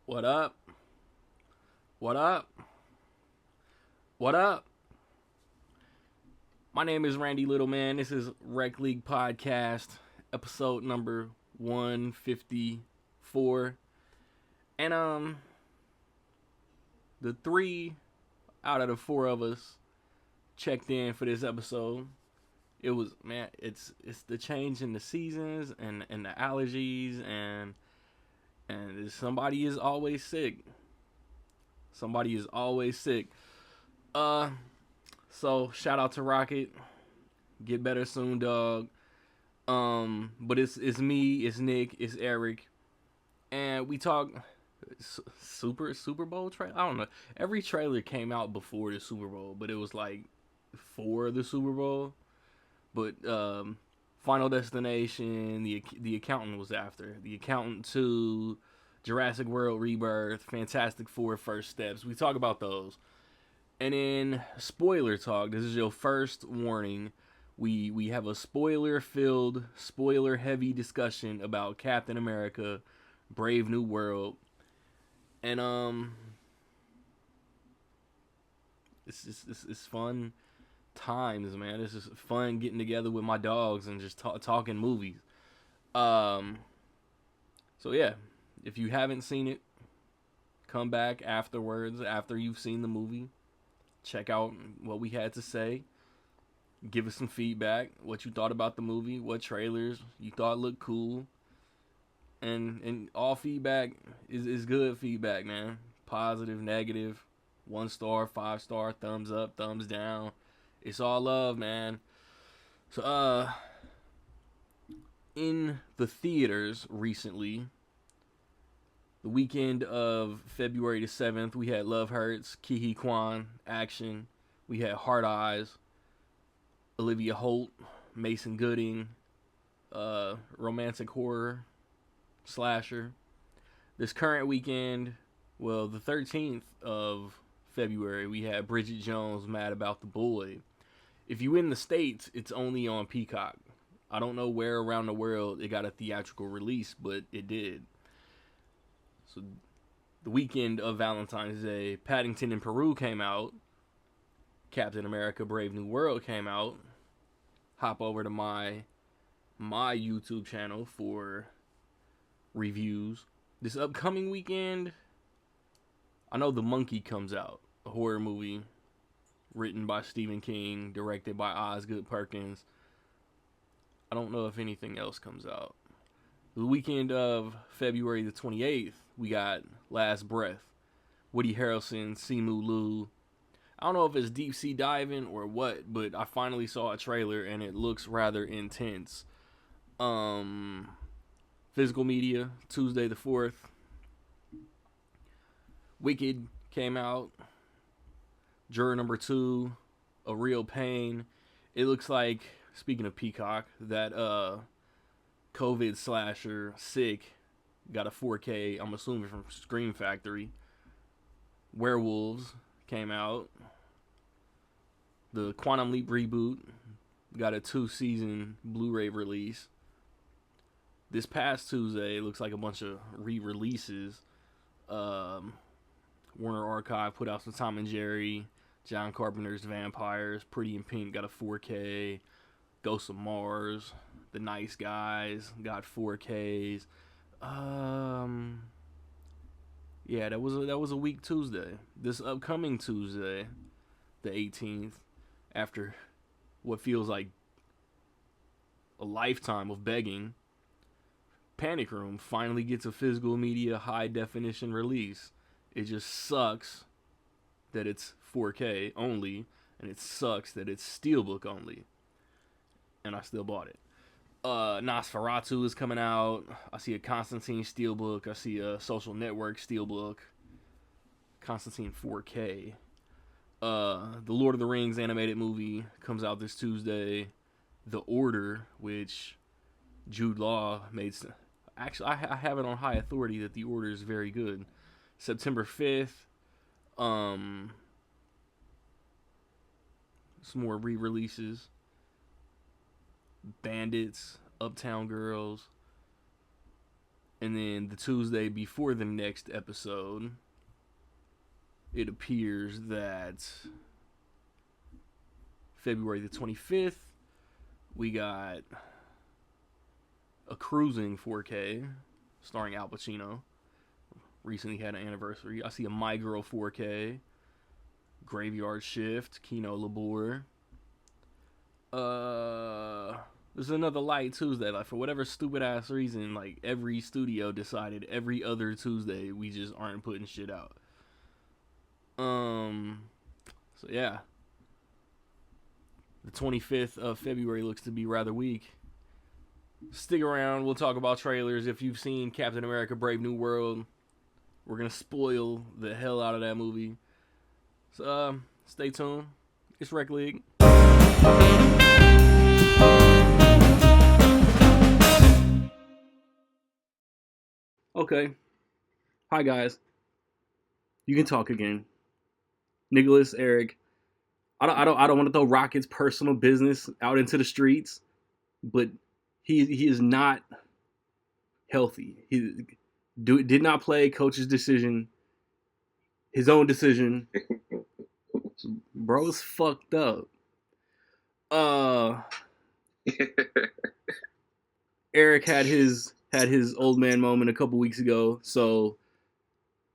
What up? What up? What up? My name is Randy Littleman. This is Rec League Podcast, episode number 154. And the three out of the four of us checked in for this episode. It was it's the change in the seasons and the allergies and somebody is always sick. Somebody is always sick. Uh So shout out to Rocket. Get better soon, dog. But it's me, it's Nick, it's Eric, and we talk Super Bowl trailer. I don't know. Every trailer came out before the Super Bowl, but it was like for the Super Bowl. But Final Destination, the Accountant was after the Accountant 2, Jurassic World Rebirth, Fantastic Four First Steps. We talk about those. And in spoiler talk, this is your first warning. We have a spoiler-filled, spoiler-heavy discussion about Captain America, Brave New World, and it's fun times, man. It's just fun getting together with my dogs and just talking movies. Um, so yeah, if you haven't seen it, come back afterwards after you've seen the movie. Check out what we had to say. Give us some feedback. What you thought about the movie. What trailers you thought looked cool. And all feedback is good feedback, man. Positive, negative, 1 star, 5 star, thumbs up, thumbs down. It's all love, man. So in the theaters recently, the weekend of February the 7th, we had Love Hurts, Ke Kwan, Action. We had Hard Eyes, Olivia Holt, Mason Gooding, romantic horror, slasher. This current weekend, well, the 13th of February, we had Bridget Jones, Mad About the Boy. If you in the States, it's only on Peacock. I don't know where around the world it got a theatrical release, but it did. So the weekend of Valentine's Day, Paddington in Peru came out. Captain America Brave New World came out. Hop over to my YouTube channel for reviews. This upcoming weekend, I know The Monkey comes out, a horror movie written by Stephen King, directed by Osgood Perkins. I don't know if anything else comes out. The weekend of February the 28th, we got Last Breath, Woody Harrelson, Simu Liu. I don't know if it's deep sea diving or what, but I finally saw a trailer and it looks rather intense. Physical Media, Tuesday the 4th. Wicked came out. Juror number 2, A Real Pain. It looks like, speaking of Peacock, that COVID slasher Sick got a 4K, I'm assuming from Scream Factory. Werewolves came out. The Quantum Leap reboot got a 2-season Blu-ray release. This past Tuesday, it looks like a bunch of re-releases. Warner Archive put out some Tom and Jerry. John Carpenter's Vampires. Pretty in Pink got a 4K. Ghosts of Mars. The Nice Guys got 4Ks. Yeah, that was a week Tuesday. This upcoming Tuesday, the 18th, after what feels like a lifetime of begging, Panic Room finally gets a physical media high definition release. It just sucks that it's 4K only, and it sucks that it's Steelbook only. And I still bought it. Nosferatu is coming out. I see a Constantine Steelbook. I see a Social Network Steelbook. Constantine 4K. The Lord of the Rings animated movie comes out this Tuesday. The Order, which Jude Law made. Actually, I have it on high authority that The Order is very good. September 5th. Some more re-releases. Bandits, Uptown Girls, And then the Tuesday before the next episode, it appears that February the 25th, we got a Cruising 4K starring Al Pacino. Recently had an anniversary. I see a My Girl 4K, Graveyard Shift, Kino Labor. There's another Light Tuesday. Like, for whatever stupid ass reason, like, every studio decided every other Tuesday we just aren't putting shit out. So yeah, the 25th of February looks to be rather weak. Stick around. We'll talk about trailers. If you've seen Captain America: Brave New World, we're gonna spoil the hell out of that movie. So stay tuned. It's Rec League. Okay. Hi guys. You can talk again. Nicholas, Eric. I don't want to throw Rocket's personal business out into the streets, but he is not healthy. He did not play coach's decision, his own decision. Bro's fucked up. Eric had his old man moment a couple weeks ago, so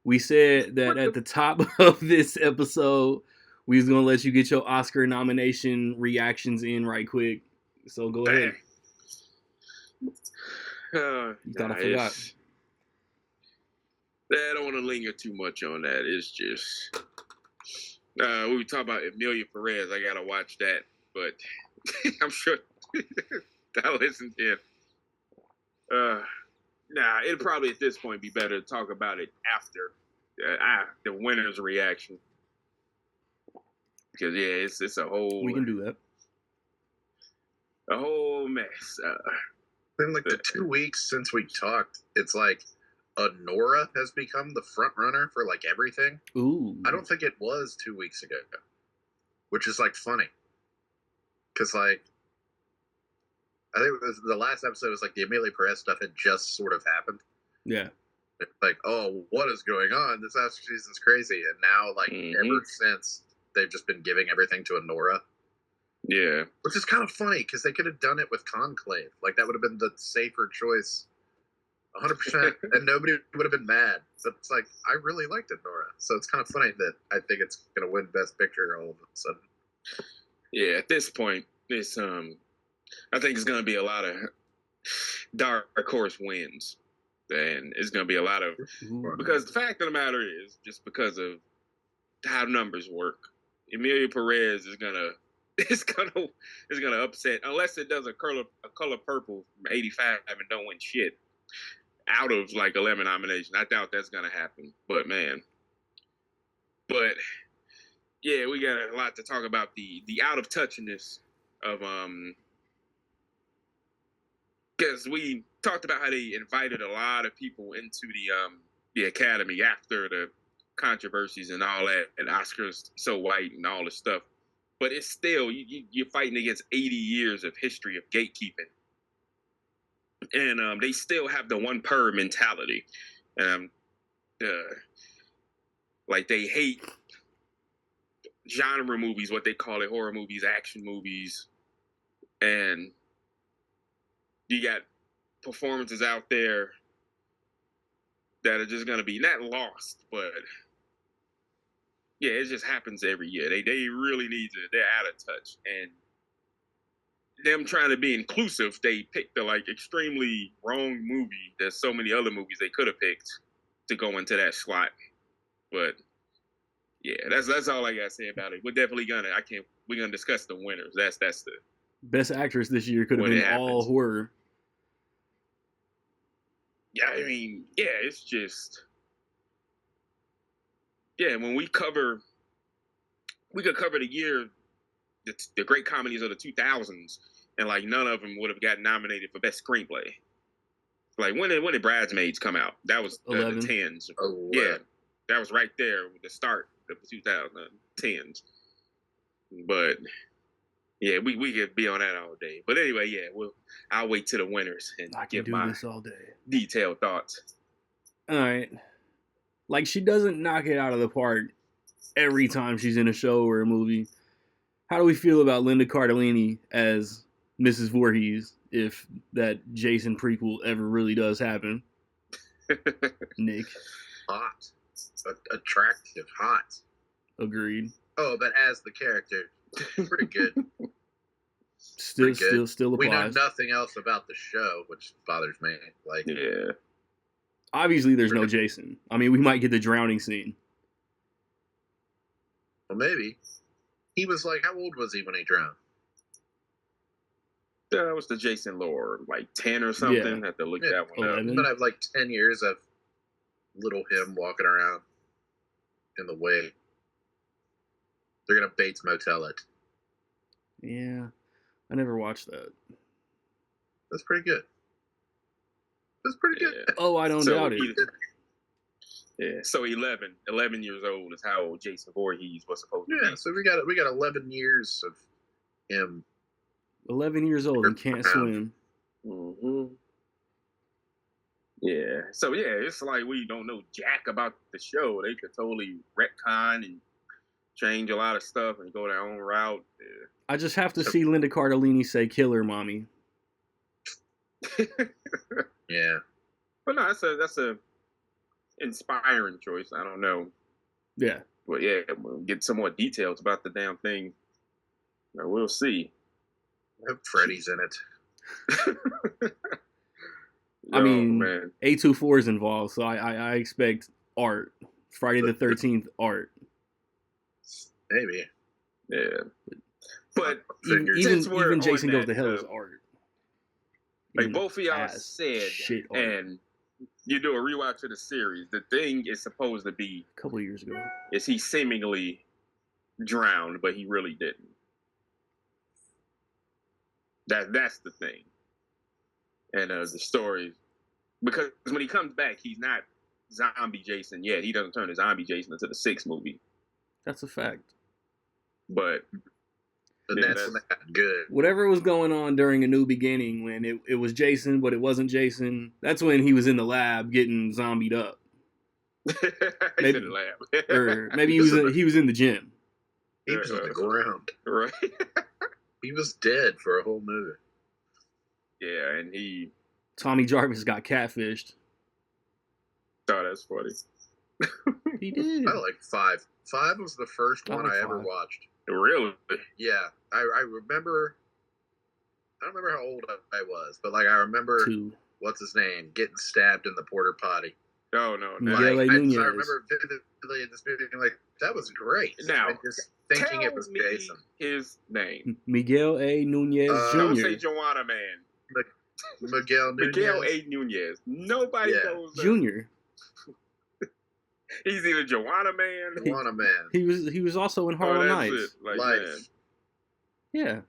we said that at the top of this episode, we was gonna let you get your Oscar nomination reactions in right quick. So go ahead. You thought I forgot. I don't want to linger too much on that. It's just we talk about Emilia Perez. I gotta watch that, but I'm sure I'll listen to it. It'd probably at this point be better to talk about it after the winner's reaction. Because it's a whole. We can do that. A whole mess. In like the 2 weeks since we talked, it's like Nora has become the front runner for like everything. Ooh. I don't think it was 2 weeks ago, which is like funny. Because like, I think it was the last episode was like the Emilia Perez stuff had just sort of happened. Yeah. It's like, oh, what is going on? This Oscar season's crazy. And now, like, ever since, they've just been giving everything to Nora. Yeah. Which is kind of funny, because they could have done it with Conclave. Like, that would have been the safer choice. 100%. And nobody would have been mad. So it's like, I really liked it, Nora. So it's kind of funny that I think it's going to win Best Picture all of a sudden. Yeah, at this point, it's, I think it's going to be a lot of dark horse wins. And it's going to be a lot of... Because the fact of the matter is, just because of how numbers work, Emilia Perez is going to... It's gonna upset, unless it does a color purple from '85 and don't win shit out of like 11 nominations. I doubt that's gonna happen. But man, yeah, we got a lot to talk about the out of touchiness of because we talked about how they invited a lot of people into the Academy after the controversies and all that, and Oscars so white and all this stuff. But it's still, you're fighting against 80 years of history of gatekeeping. And they still have the one per mentality. Like they hate genre movies, what they call it, horror movies, action movies. And you got performances out there that are just going to be not lost, but... Yeah, it just happens every year. They really need to. They're out of touch, and them trying to be inclusive, they picked the like extremely wrong movie. There's so many other movies they could have picked to go into that slot. But yeah, that's all I gotta say about it. We're definitely we're gonna discuss the winners. That's the Best Actress this year could have been all horror. Yeah, I mean, yeah, it's just. Yeah, when we could cover the year, the great comedies of the 2000s, and like none of them would have gotten nominated for Best Screenplay. Like when did Bridesmaids come out? That was the 10s. Yeah, that was right there with the start of the 2010s. But Yeah, we could be on that all day. But anyway, yeah, I'll wait till the winners and I can give do my this all day. detailed thoughts. All right. Like, she doesn't knock it out of the park every time she's in a show or a movie. How do we feel about Linda Cardellini as Mrs. Voorhees if that Jason prequel ever really does happen? Nick. Hot. Attractive. Hot. Agreed. Oh, but as the character, pretty good. Still applies. We know nothing else about the show, which bothers me. Like, Yeah. Obviously, there's no Jason. I mean, we might get the drowning scene. Well, maybe. He was like, how old was he when he drowned? That was the Jason lore, like 10 or something. Yeah. Have to look that one 11. up. But I have like 10 years of little him walking around in the way. They're going to Bates Motel it. Yeah. I never watched that. That's pretty good. That's pretty good. Yeah. Oh, I don't doubt it. Yeah, so 11 years old is how old Jason Voorhees was supposed to be. Yeah, so we got 11 years of him. 11 years old and can't swim. Mm-hmm. Yeah, so yeah, it's like we don't know jack about the show. They could totally retcon and change a lot of stuff and go their own route. Yeah. I just have to see Linda Cardellini say "Kill her, mommy." Yeah, but no, that's a inspiring choice. I don't know. Yeah. But yeah, we'll get some more details about the damn thing. We'll see. I hope Freddy's in it. I mean, man. A24 is involved, so I expect art. Friday the 13th art. Maybe. Yeah. But even Jason Goes to Hell is art. Like both of y'all said, shit art. And you do a rewatch of the series, the thing is supposed to be a couple of years ago. Is he seemingly drowned, but he really didn't. That's the thing. And the story, because when he comes back, he's not zombie Jason yet. He doesn't turn to zombie Jason until the 6th movie. That's a fact. But that's not good. Whatever was going on during A New Beginning, when it was Jason, but it wasn't Jason, that's when he was in the lab getting zombied up. Maybe in the lab. Or maybe he was in the gym. He was on the ground. Right. He was dead for a whole movie. Yeah, and Tommy Jarvis got catfished. Oh, that's funny. He did. I like 5. 5 was the first one I ever watched. Really? Yeah, I remember. I don't remember how old I was, but like I remember 2. What's his name getting stabbed in the porta potty. Oh no! Miguel A. Nunez. I remember vividly in this movie being like, that was great. Now, and just thinking it was Jason. His name. Miguel A. Nunez Jr. Don't say Joanna Man. Miguel Nunez. Miguel A. Nunez. Nobody knows that. Junior. He's either Joanna Man. Joanna Man. He was also in Harlem Nights. Like, Life. Yeah.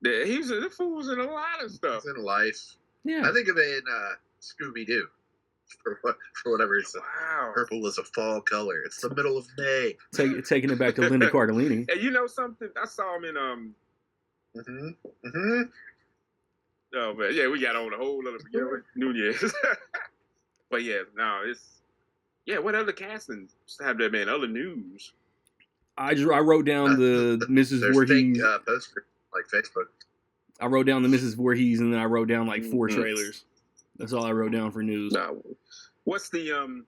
The fool was in a lot of stuff. He's in Life. Yeah. I think of it in Scooby Doo. For whatever reason. Wow. Purple is a fall color. It's the middle of May. Taking it back to Linda Cardellini. And you know something? I saw him in Oh man, yeah, we got on a whole other Miguel Nunez. But yeah, no, what other castings have there been? Other news? I wrote down the Mrs. Voorhees. Fake poster, like Facebook. I wrote down the Mrs. Voorhees, and then I wrote down like 4 trailers. That's all I wrote down for news. No. What's the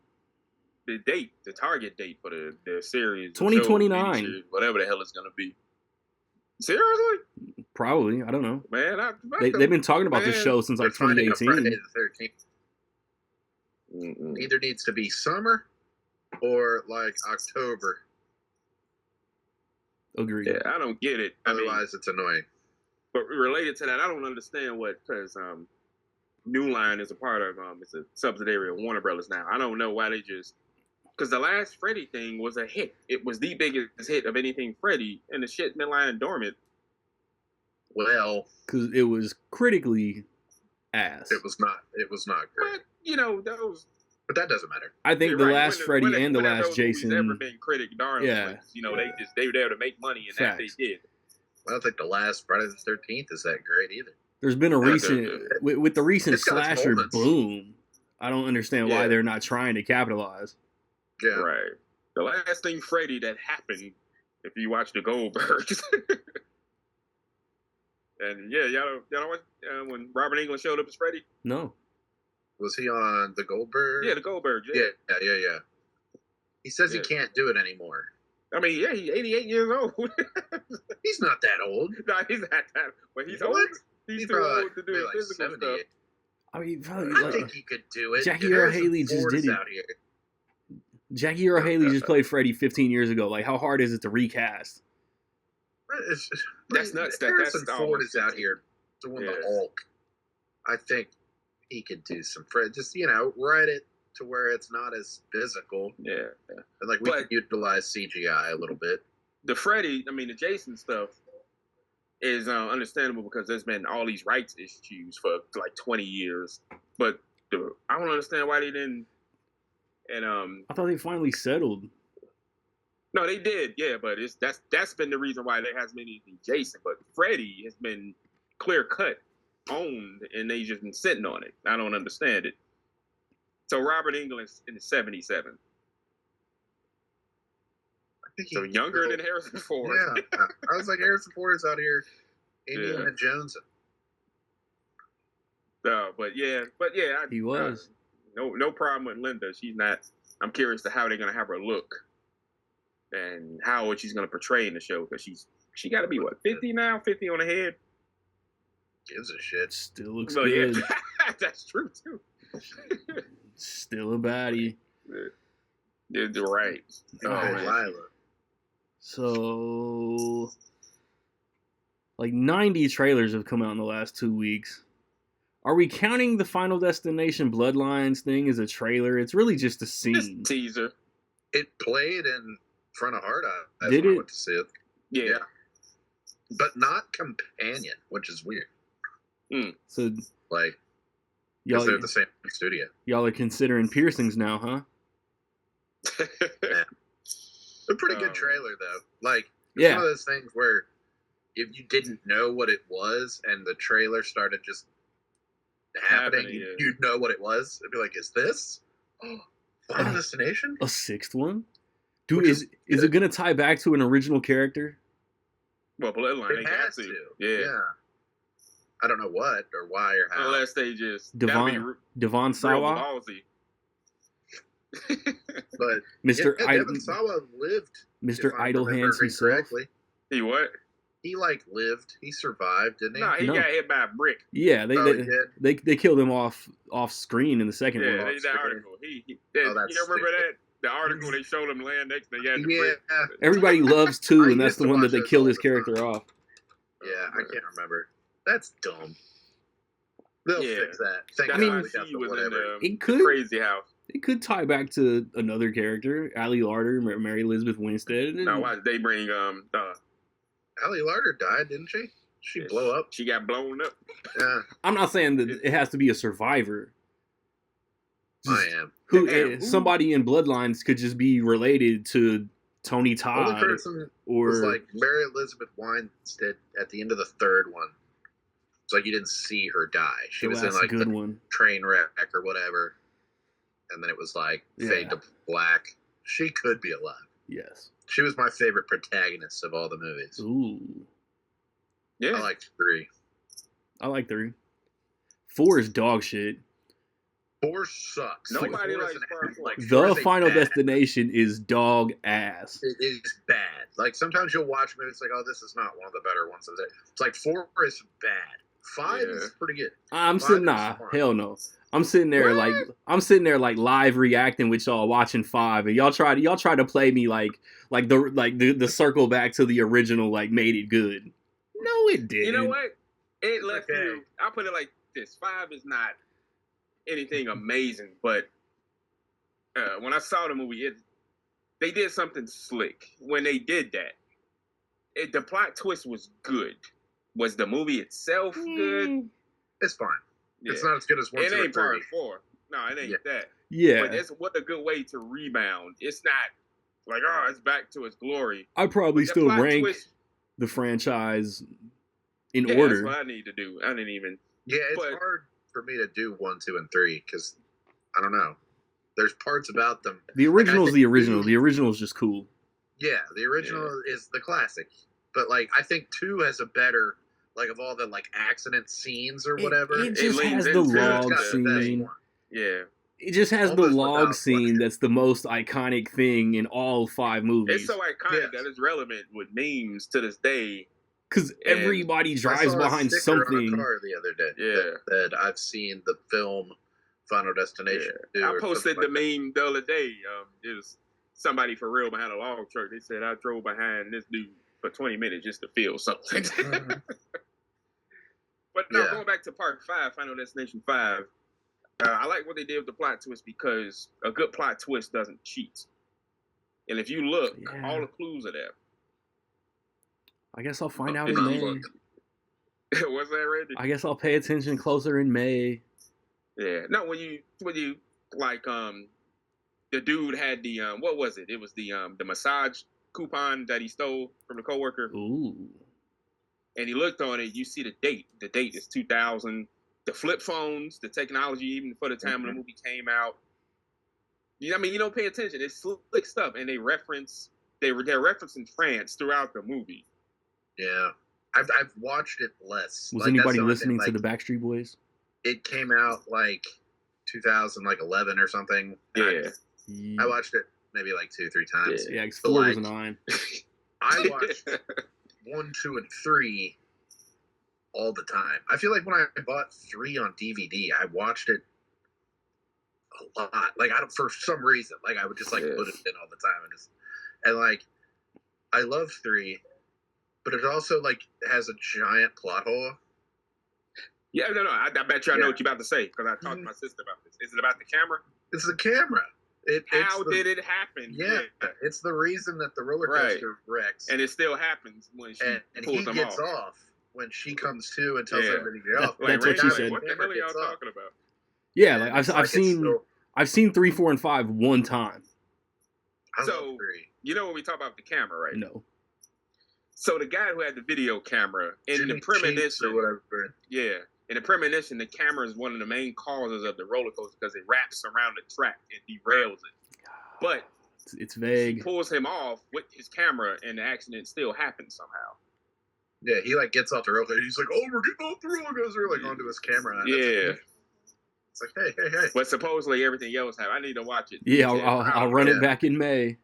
date, the target date for the series? 2029. Whatever the hell it's gonna be. Seriously? Probably. I don't know. Man, they've been talking about this show since like 2018. Friday the 13th. Either needs to be summer or like October. Agreed. Yeah, I don't get it. Otherwise, it's annoying. But related to that, I don't understand because New Line is a part of it's a subsidiary of Warner Brothers now. I don't know why they just because the last Freddy thing was a hit. It was the biggest hit of anything Freddy, and the shit been lying dormant. Well, because it was critically ass. It was not great. But you know those. But that doesn't matter. I think the last Freddy and the last Jason never been critic darlings. Yeah. You know they were there to make money, and that they did. I don't think the last Friday the 13th is that great either. There's been a recent with the recent It's got its slasher moments. boom. I don't understand why Yeah. they're not trying to capitalize. Yeah. Right. The last thing Freddy that happened, if you watch the Goldbergs. And yeah, y'all know what? When Robert Englund showed up as Freddy? No. Was he on the Goldberg? Yeah, the Goldbergs. Yeah. He says Yeah. he can't do it anymore. I mean, yeah, he's 88 years old. He's not that old. No, he's not that. But he's What? old. He's too probably old to do maybe his like physical 78. stuff. I mean, I think he could do it. Jackie If Earl Harrison Haley just Ford did is it. out here. Jackie Earl Haley just played Freddy 15 years ago. Like, how hard is it to recast? That's nuts. Harrison That's Ford almost is out here doing the Yeah. Hulk. I think he could do some Fred. Just write it to where it's not as physical, Yeah. and like we could utilize CGI a little bit. The Freddy, the Jason stuff is understandable because there's been all these rights issues for like 20 years. But I don't understand why they didn't. And I thought they finally settled. no, they did, yeah. But that's been the reason why there hasn't been anything Jason. But Freddy has been clear cut, owned, and they just been sitting on it. I don't understand it. So Robert Englund's in the 77. I think So younger than Harrison Ford. Yeah, I was like Harrison Ford is out here, Indiana Jones. But yeah, He was. No problem with Linda. She's not. I'm curious to how they're gonna have her look, and how she's gonna portray in the show because she got to be what 50 now, 50 on the head. Gives a shit. Still looks So good. yeah, that's true too. Still a baddie. You're right. Oh, man. Lila. So, like 90 trailers have come out in the last 2 weeks. Are we counting the Final Destination Bloodlines thing as a trailer? It's really just a scene. Just teaser. It played in front of Hard Eyes Did when I it? went to see it. Yeah. But not companion, which is weird. So Like, y'all, because they're the same studio. y'all are considering piercings now, huh? A pretty good trailer, though. Like, it's Yeah. one of those things where if you didn't know what it was and the trailer started just happening, you'd know what it was. It'd be like, is this Final Destination? A sixth one? Dude, is it going to tie back to an original character? Well, Bloodline, It has to. Yeah. I don't know what or why or how. Unless they just Devon real Sawa? ballsy. But Mr. Devon Sawa lived. Mr. if I remember Idlehands himself? correctly. He what? He lived. He survived, didn't he? No, he got hit by a brick. Yeah, he did. they killed him off screen in the second Yeah, one. they did the article. You that's remember stupid. that? The article they showed him land next to the Yeah. brick. Everybody loves two, I and that's used the to one that watch they those kill all his the time. character off. Yeah, I can't remember. That's dumb. They'll fix that. Thank That's God how we got she the was whatever. in It could Crazy House. It could tie back to another character, Ali Larter, Mary Elizabeth Winstead. No, why did they bring Allie Larder died, didn't she? She blow up. She got blown up. Yeah, I'm not saying that it has to be a survivor. I am. Somebody in Bloodlines could just be related to Tony The only Todd person or was like Mary Elizabeth Winstead at the end of the third one. It's like you didn't see her die. She the was in last like good the one. train wreck or whatever, and then it was like fade to black. She could be alive. Yes. She was my favorite protagonist of all the movies. Ooh. Yeah. I liked 3. I like 3. 4 is dog shit. 4 sucks. Nobody 4 likes isn't- Part 4. like, 4 The is a Final bad- Destination is dog ass. It is bad. Like sometimes you'll watch movies like, oh, this is not one of the better ones of the day. It's like 4 is bad. 5 is pretty good. I'm Five sitting is nah, smart. hell no. I'm sitting there like live reacting with y'all watching 5, and y'all try to play me like the circle back to the original like made it good. No, it didn't. You know what? It left okay. you. I'll put it like this: 5 is not anything amazing, but when I saw the movie, they did something slick. When they did that, the plot twist was good. Was the movie itself good? It's fine. Yeah. It's not as good as 1, It 2, or ain't 3. Part 4. No, it ain't that. Yeah. But what a good way to rebound. It's not like, oh, it's back to its glory. I probably The still plot rank twist- the franchise in Yeah, order. that's what I need to do. I didn't even. Yeah, it's hard for me to do 1, 2, and 3 because I don't know. There's parts about them. The original is the original. 2, The original is just cool. Yeah, the original is the classic. But like, I think 2 has a better, like, of all the like accident scenes or whatever. It just has the into log it's got the best scene. one. Yeah. It just has Almost the log without scene question. that's the most iconic thing in all 5 movies. It's so iconic that it's relevant with memes to this day. Because everybody I drives saw a behind sticker on a something. car the other day. Yeah. That I've seen the film Final Destination. 2 I or posted something the like meme the other day. It was somebody for real behind a log truck. They said I drove behind this dude for 20 minutes just to feel something. Mhm. But no, Yeah. going back to part 5, Final Destination 5, I like what they did with the plot twist because a good plot twist doesn't cheat. And if you look, Yeah. all the clues are there. I guess I'll find out If in you May. look. What's that, Randy? I guess I'll pay attention closer in May. Yeah. No, when you like the dude had the what was it? It was the massage coupon that he stole from the coworker. Ooh. And he looked on it, you see the date. The date is 2000. The flip phones, the technology, even for the time when the movie came out. I mean, you don't pay attention. It's slick stuff, and they're referencing France throughout the movie. Yeah, I've watched it less. Was Like, anybody that's the only listening thing, to the Backstreet Boys? It came out like 2011 or something. Yeah. I watched it maybe like 2, 3 times. Yeah, 'cause But, 4 was like, 9. I watched 1, 2, and 3 all the time. I feel like when I bought 3 on DVD, I watched it a lot. Like, for some reason, like I would just like put it in all the time and like I love 3, but it also like has a giant plot hole. Yeah, no. I bet you I know what you're about to say because I talked to my sister about this. Is it about the camera? It's the camera. How did it happen? Yeah, it's the reason that the roller coaster wrecks, and it still happens when she and pulls he them gets off. off when she comes to and tells everybody to get off. That's what she said. What the hell are y'all talking about? Yeah, like I've seen 3, 4, and 5 one time. I love 3. You know when we talk about the camera, right? No. So the guy who had the video camera in Jimmy the premonition, Cheeks or whatever. yeah, in the premonition, the camera is one of the main causes of the roller coaster because it wraps around the track and derails it. But it's vague. She pulls him off with his camera, and the accident still happens somehow. Yeah, he like gets off the roller coaster. He's like, "Oh, we're getting off the roller coaster!" Like onto his camera. And Yeah. It's like, hey. But supposedly everything else happened. I need to watch it. Yeah, I'll run it back in May.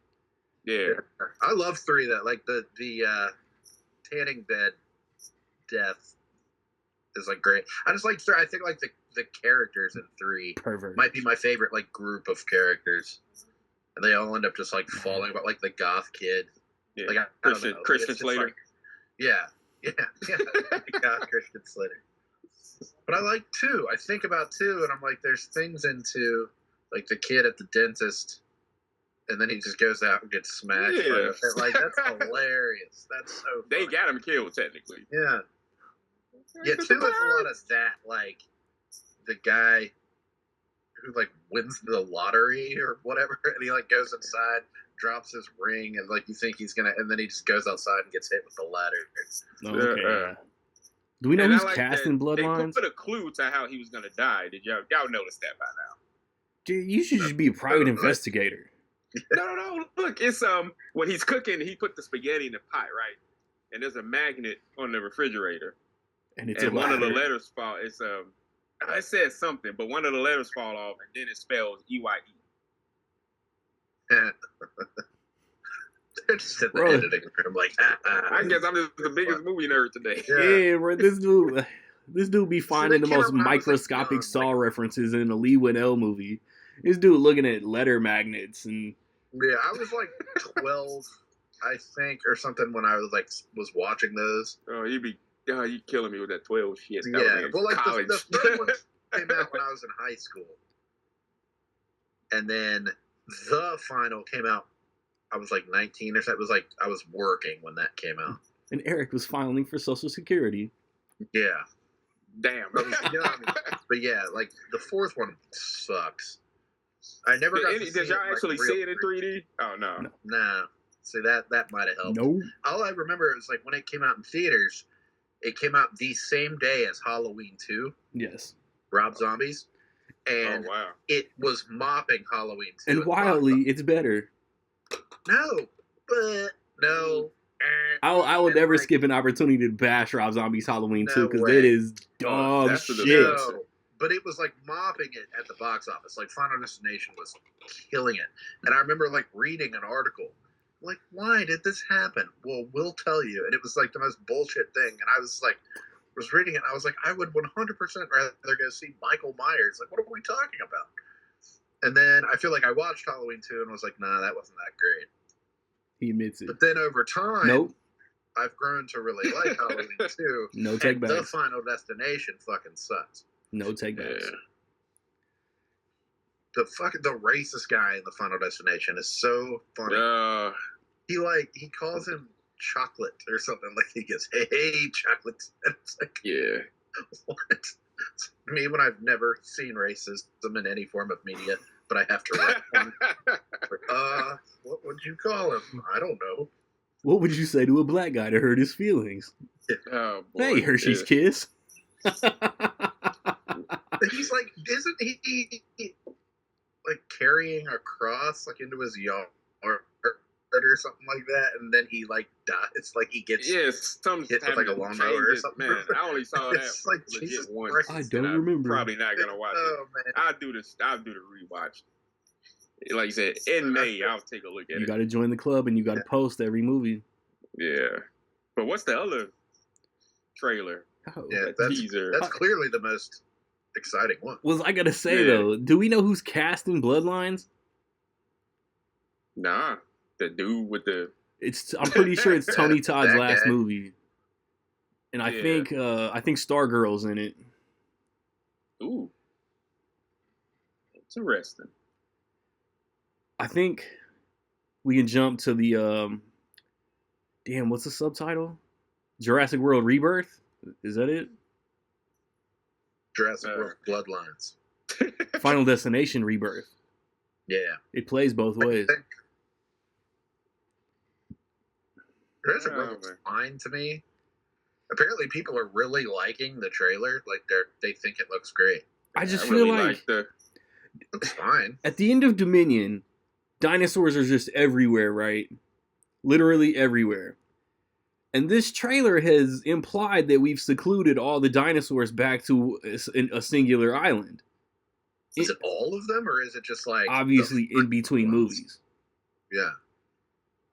Yeah. I love 3 that like the tanning bed death is like great. I just like 3. I think like the characters in 3 might be my favorite like group of characters, and they all end up just like falling about like the goth kid. Yeah. Like Christian Slater. Like, yeah. Goth Christian Slater. But I like 2. I think about 2, and I'm like, there's things into like the kid at the dentist, and then he just goes out and gets smashed. Yeah. Like that's hilarious. That's so funny. They got him killed technically. Yeah. Yeah, 2 has a lot of that, like the guy who like wins the lottery or whatever, and he like goes inside, drops his ring, and like you think he's gonna, and then he just goes outside and gets hit with the ladder. Okay. Do we know who's cast in Bloodlines? They put a clue to how he was gonna die. Did y'all notice that by now? Dude, you should just be a private investigator. No. Look, it's when he's cooking, he put the spaghetti in the pot, right? And there's a magnet on the refrigerator, and it's one of the letters fall. It's it says something, but one of the letters fall off, and then it spells EYE. They're just in the editing room, like. I guess I'm just the biggest movie nerd today. Yeah, bro, this dude be finding the most microscopic Saw references in a Lee Winnell movie. This dude looking at letter magnets and. Yeah, I was like 12, I think, or something when I was watching those. Oh, you killing me with that 12 shit. Yeah, well, like the third one came out when I was in high school, and then the final came out. I was like 19 or something. It was like I was working when that came out. And Eric was filing for Social Security. Yeah. Damn. But yeah, like the 4th one sucks. I never got to see Did y'all it, actually see it in 3D? Oh, no. Nah. See, that might have helped. No. All I remember is like when it came out in theaters, it came out the same day as Halloween 2, Yes. Rob Zombies, and Oh, wow. it was mopping Halloween 2. And wildly, it's better. No, but no. I will And, never like, skip an opportunity to bash Rob Zombie's Halloween No 2 because way. it is dog That's the shit. difference. No, but it was like mopping it at the box office. Like Final Destination was killing it. And I remember like reading an article, like, why did this happen? Well, we'll tell you. And it was like the most bullshit thing. And I was like, was reading it. I was like, I would 100% rather go see Michael Myers. Like, what are we talking about? And then I feel like I watched Halloween 2 and was like, nah, that wasn't that great. He admits it. But then over time, Nope. I've grown to really like Halloween 2. No And take The backs. Final Destination fucking sucks. No take backs. Yeah. The racist guy in The Final Destination is so funny. He calls him chocolate or something. Like he goes, hey chocolate. And it's like, Yeah. what? Me when I've never seen racism in any form of media, but I have to write one. Like, what would you call him? I don't know. What would you say to a black guy to hurt his feelings? Oh, boy. Hey, Hershey's Yeah. Kiss. He's like, isn't he like carrying a cross like into his yard or something like that, and then he like dies. It's like he gets Some hit with like a lawnmower or something. Man, I only saw that It's like, legit Jesus once. Christ. I don't and I'm remember. Probably not gonna watch it. Oh man, I'll do the rewatch. Like you said, in May, I'll take a look at You it. got to join the club and you got to post every movie. Yeah, but what's the other trailer? Oh. yeah, That teaser. that's clearly the most exciting one. Was I gotta say Yeah. though? Do we know who's cast in Bloodlines? Nah, the dude with the I'm pretty sure it's Tony Todd's That last guy. movie, and I Yeah. think Stargirl's in it. ooh, interesting. I think we can jump to the damn. What's the subtitle? Jurassic World Rebirth. Is that it? Jurassic World Bloodlines. Final Destination Rebirth. Yeah, It plays both ways. I think Jurassic Oh, World looks man. fine to me. Apparently, people are really liking the trailer. Like they think it looks great. I just I feel really like the It looks fine. at the end of Dominion, dinosaurs are just everywhere, right? Literally everywhere. And this trailer has implied that we've secluded all the dinosaurs back to a singular island. Is it all of them, or is it just like Obviously, the in between ones? movies. Yeah,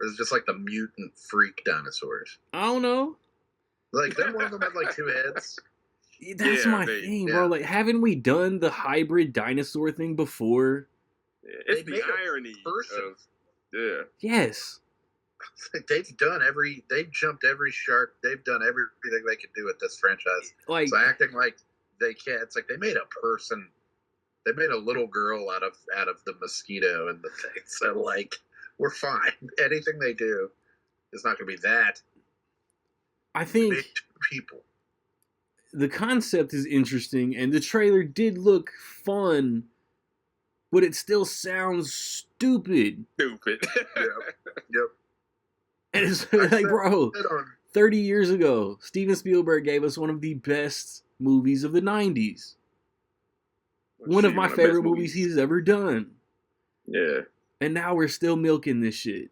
or is it just like the mutant freak dinosaurs? I don't know. Like then one of them had like 2 heads. That's Yeah, my they- thing, yeah. bro. Like, haven't we done the hybrid dinosaur thing before? it's They the made a irony person. of yeah. Yes. Like, they've jumped every shark. They've done everything they could do with this franchise. Like, So acting like they can't. It's like they made a person. They made a little girl out of the mosquito and the thing. So like, we're fine. Anything they do is not going to be that. I They think made 2 people. the concept is interesting, and the trailer did look fun, but it still sounds stupid. Stupid. Yep. And it's I like, said- bro, Said on 30 years ago, Steven Spielberg gave us one of the best movies of the 90s. One of my the favorite best movies he's ever done. Yeah. And now we're still milking this shit.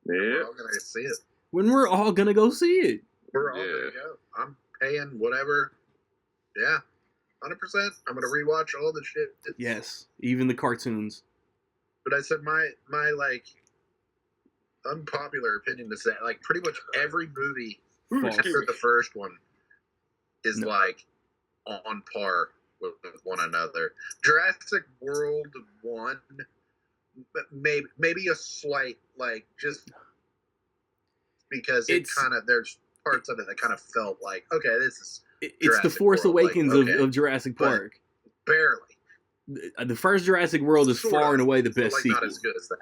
Yeah. We're all gonna see it. When we're all gonna go see it. We're all Yeah. gonna go. I'm paying whatever. Yeah, 100%. I'm gonna rewatch all the shit. Yes, even the cartoons. But I said my like unpopular opinion is that like pretty much every movie False. after the first one is No. like on par with one another. Jurassic World 1, maybe a slight like just because it It's- kind of there's parts of it that kind of felt like okay, this is It's the Jurassic Force World, like, Awakens okay, of Jurassic but- Park. barely. The first Jurassic World is Sort far of, and away the but, best like, sequel. not as good as that.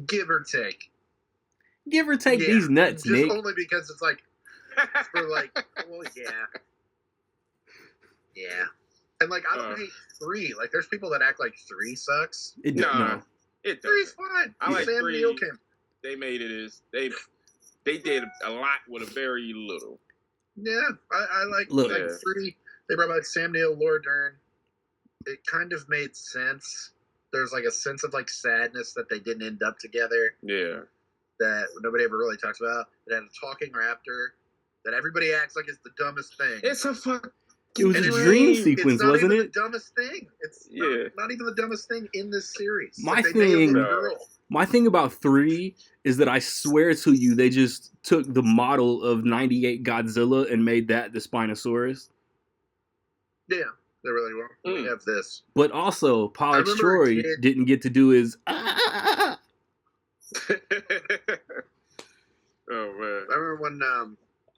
Give or take. Give or take Yeah, these nuts, just Nick. only because it's like for like, well, yeah, and like I don't hate 3. Like, there's people that act like 3 sucks. It, No. no. It Three's doesn't. fine. I like Sam 3. Neill came. They made it as they did a lot with a very little. Yeah, I like Look. 3. They brought back Sam Neill, Laura Dern. It kind of made sense. There's like a sense of like sadness that they didn't end up together. Yeah. That nobody ever really talks about. It had a talking raptor that everybody acts like it's the dumbest thing. It's a fuck. It was a And dream it's sequence, not wasn't even it? the dumbest thing. It's not even the dumbest thing in this series. My Like, they nailed thing- the girl. My thing about 3 is that I swear to you, they just took the model of 98 Godzilla and made that the Spinosaurus. Yeah, they really will. We have this. But also, Pollux remember a Troy kid- didn't get to do his. Oh man. I remember when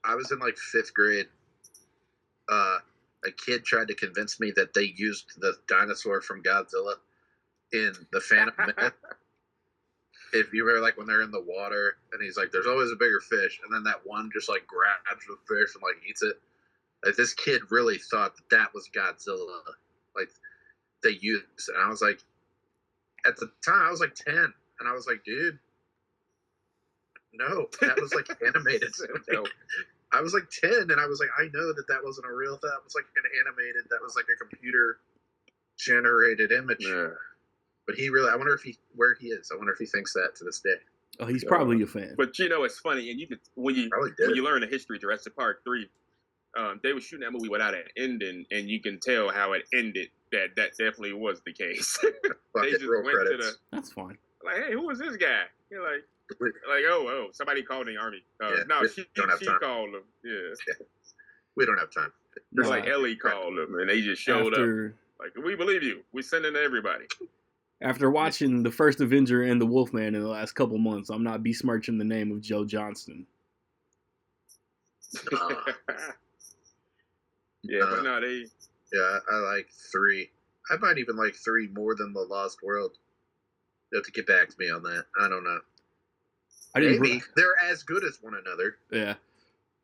I was in like 5th grade, a kid tried to convince me that they used the dinosaur from Godzilla in the Phantom Menace. If you were like when they're in the water and he's like, there's always a bigger fish, and then that one just like grabs the fish and like eats it. Like, this kid really thought that was Godzilla. Like, they used it. And I was like, at the time I was like 10, and I was like, dude, no, that was like animated. No. I was like 10, and I was like, I know that wasn't a real thing. That was like an animated, that was like a computer generated image. Yeah. But he really, I wonder where he is. I wonder if he thinks that to this day. Oh, he's probably a fan. But you know, it's funny, and you could when you learn the history of Jurassic Park 3, they were shooting that movie without an ending, and you can tell how it ended. That definitely was the case. They just went to the. That's fine. Like, hey, who was this guy? You're like, oh, somebody called the army. No, she called him. Yeah. We don't have time. It's like Ellie called him, and they just showed up. Like, we believe you. We sending to everybody. After watching the first Avenger and the Wolfman in the last couple months, I'm not besmirching the name of Joe Johnston. Yeah, but no, they. Yeah, I like 3. I might even like 3 more than The Lost World. You have to get back to me on that. I don't know. Maybe they're as good as one another. Yeah.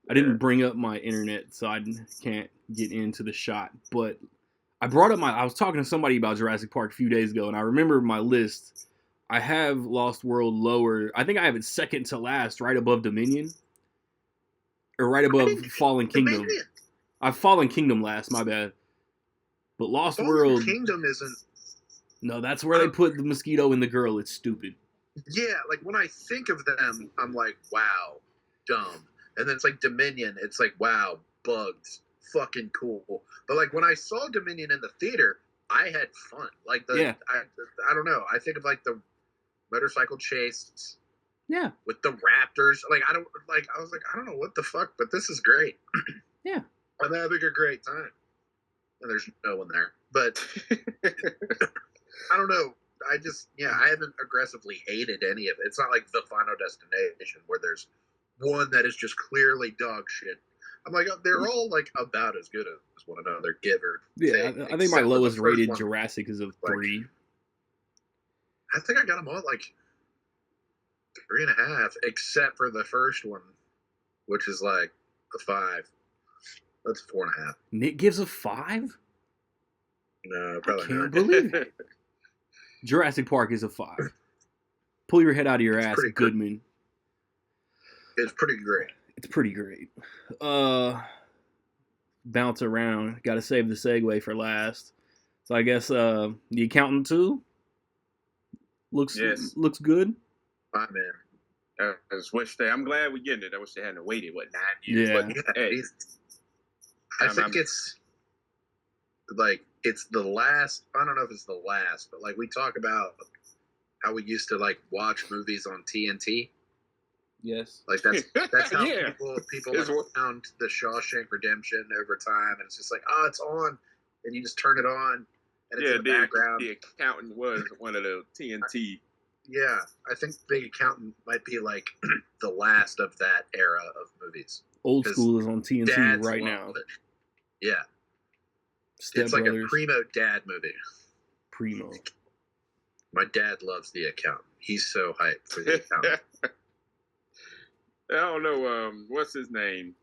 I didn't bring up my internet, so I can't get into the shot. But I was talking to somebody about Jurassic Park a few days ago, and I remember my list. I have Lost World lower. I think I have it second to last, right above Dominion. Or right above Fallen Kingdom. Dominion. I've Fallen Kingdom last, my bad. But Lost World. Kingdom isn't. No, that's where they put the mosquito and the girl. It's stupid. Yeah, like when I think of them, I'm like, wow, dumb. And then it's like Dominion. It's like, wow, bugs, fucking cool. But like when I saw Dominion in the theater, I had fun. Like I don't know. I think of like the motorcycle chase. Yeah. With the raptors. I was like, I don't know what the fuck, but this is great. Yeah. I'm having a great time. And there's no one there. But I don't know. I haven't aggressively hated any of it. It's not like The Final Destination where there's one that is just clearly dog shit. I'm like, they're all like about as good as one another, give or take. I think my lowest rated Jurassic is a 3. I think I got them all like 3.5, except for the first one, which is like a 5. That's 4.5. Nick gives a 5? No, probably I can't not. believe it. Jurassic Park is a 5. Pull your head out of your ass, Goodman. It's pretty great. It's pretty great. Bounce around. Got to save the segue for last. So I guess The Accountant 2 looks good. Fine, man. I just wish I'm glad we're getting it. I wish they hadn't waited 9 years. Yeah. But, hey, I think it's like it's the last. I don't know if it's the last, but like we talk about how we used to like watch movies on TNT. Yes. Like that's how Yeah. people like found the Shawshank Redemption over time, and it's just like, oh, it's on, and you just turn it on, and it's in the background. The Accountant was one of the TNT. Yeah, I think Big Accountant might be like the last of that era of movies. Old School is on TNT Dads right love now. it. Yeah. Step It's like Brothers. a primo dad movie. Primo. My dad loves The Accountant. He's so hyped for The Accountant. I don't know. What's his name?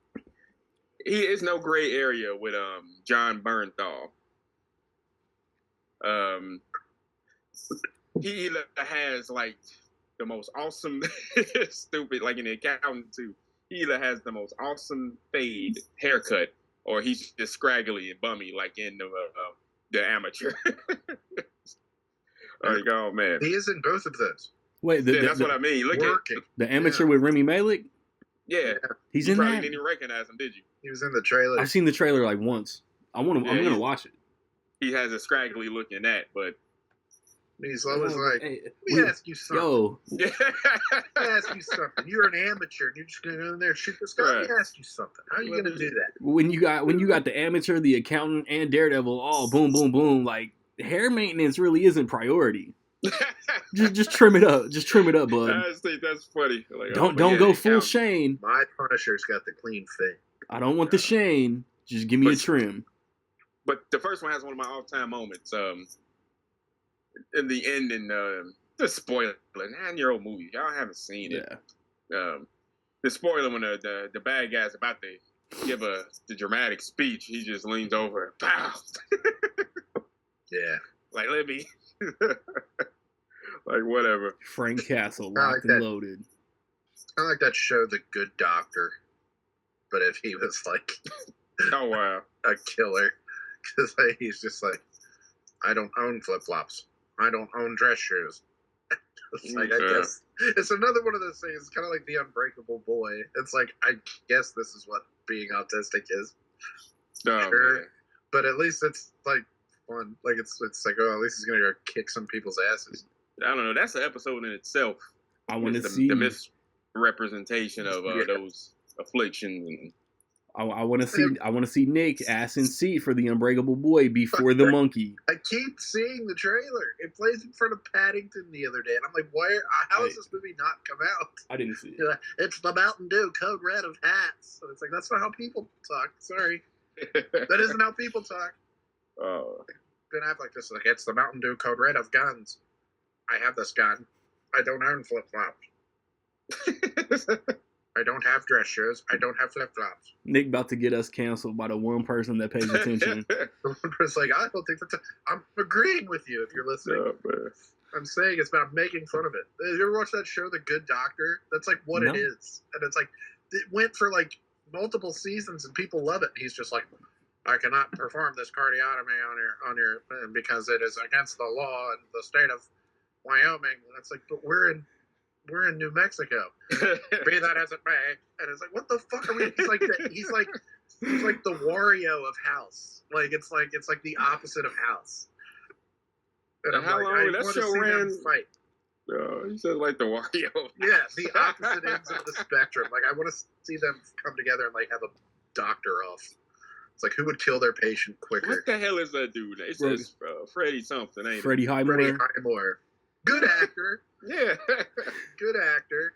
He is no gray area with John Bernthal. he either has like the most awesome, stupid, like in the accountant too. He either has the most awesome fade haircut, or he's just scraggly and bummy, like in the amateur. Like, oh man, He is in both of those. Wait, that's what I mean. Look Working. at the amateur with Remy Malek. yeah. He's You in probably that. didn't even recognize him, did you? He was in the trailer. I've seen the trailer like once. I'm Yeah, gonna watch it. He has a scraggly look in that, but He's always like, Hey, let me ask you something. yo, yeah. Let me ask you something. You're an amateur and you're just going to go in there and shoot this guy. Let me ask you something. How are you going to do that? when you got the amateur, the accountant, and Daredevil all boom, boom, boom, like hair maintenance really isn't priority. Just trim it up. Just trim it up, bud. I just think that's funny. Like, Don't go full Shane. My Punisher's got the clean fade. I don't want the Shane. Just give me a trim. But the first one has one of my all-time moments. In the ending, the spoiler, 9-year-old movie. Y'all haven't seen it. Yeah. The spoiler when the bad guy's about to give the dramatic speech, he just leans over, pow. Yeah. Like, let me. Like, whatever. Frank Castle, I like locked and that. loaded. I like that show, The Good Doctor. But if he was like Oh, wow. a killer, because he's just like, I don't own flip-flops. I don't own dress shoes. It's like, I guess it's another one of those things. It's kind of like the Unbreakable Boy. It's like, I guess this is what being autistic is. Oh, Sure. man. But at least it's like fun. Like it's like, oh, at least he's gonna go kick some people's asses. I don't know. That's an episode in itself. I want to It's see. the misrepresentation of those afflictions. And I want to see. I want to see Nick ass in seat for the Unbreakable Boy before the monkey. I keep seeing the trailer. It plays in front of Paddington the other day, and I'm like, why? How has this movie not come out? I didn't see it. You're like, it's the Mountain Dew Code Red of hats. And it's like, that's not how people talk. Sorry, that isn't how people talk. Oh. Ben Affleck just like, it's the Mountain Dew Code Red of guns. I have this gun. I don't own flip flops. I don't have dress shoes. I don't have flip flops. Nick about to get us canceled by the one person that pays attention. It's like, I don't think that's. I'm agreeing with you if you're listening. Oh, man. I'm saying it's about making fun of it. Have you ever watched that show, The Good Doctor? That's like what it is, and it's like it went for like multiple seasons, and people love it. And he's just like, I cannot perform this cardiotomy on your because it is against the law in the state of Wyoming. And it's like, but we're in New Mexico. Be that as it may. And it's like, what the fuck are we? He's like the Wario of House. Like it's like the opposite of House. And I'm how like, long I did that want to show see ran? them fight. He said like the Wario. Yeah, the opposite ends of the spectrum. Like I want to see them come together and like have a doctor off. It's like who would kill their patient quicker? What the hell is that dude? It says Freddie something, ain't it? Freddie Freddie Highmore. Highmore. Good actor. Yeah. Good actor.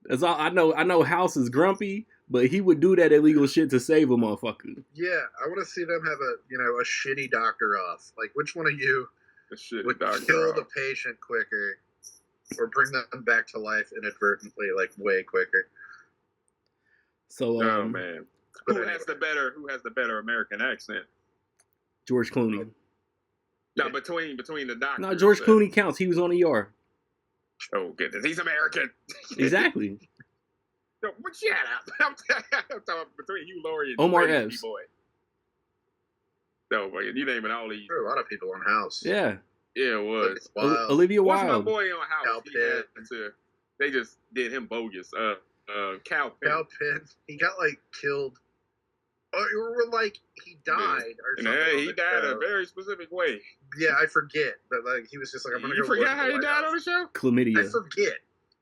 That's all I know. I know House is grumpy, but he would do that illegal shit to save a motherfucker. Yeah, I want to see them have a shitty doctor off. Like which one of you would kill the patient quicker or bring them back to life inadvertently, like way quicker? So, oh man, who has the better American accent? George Clooney. No, between the doctors. No, George Clooney counts. He was on ER. Oh goodness, he's American. Exactly. No, but shut up. I'm talking between Hugh Laurie and Omar Freddie Epps. Boy. No, but you naming all these. There were a lot of people on House. Yeah. Yeah, it was. Olivia What's Wilde. my boy on House? Cal Penn. They just did him bogus. Cal Penn. Cal Penn. He got like killed. Or like he died or something. He died a very specific way. Yeah, I forget. But like he was just like, I'm gonna You go. forgot how he died on the show? Chlamydia. I forget.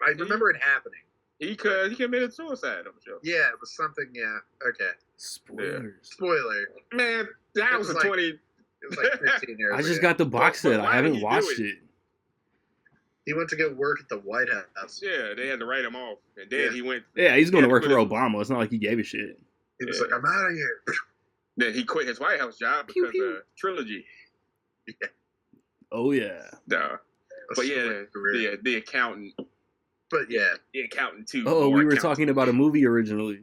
I remember it happening. He committed suicide on the show. Yeah, it was something. Yeah. Okay. Spoilers. Spoiler. Man, that was a 20. It was like 15 years I just ago. got the box set. I haven't watched it. He went to go work at the White House. Yeah, they had to write him off, and then he went. Yeah, he's going to work for Obama. It's not like he gave a shit. He was like, I'm out of here. Then he quit his White House job because of Trilogy. Yeah. Oh, yeah. Duh. But yeah, the accountant. But yeah. The accountant, too. Oh, we were talking about a movie originally.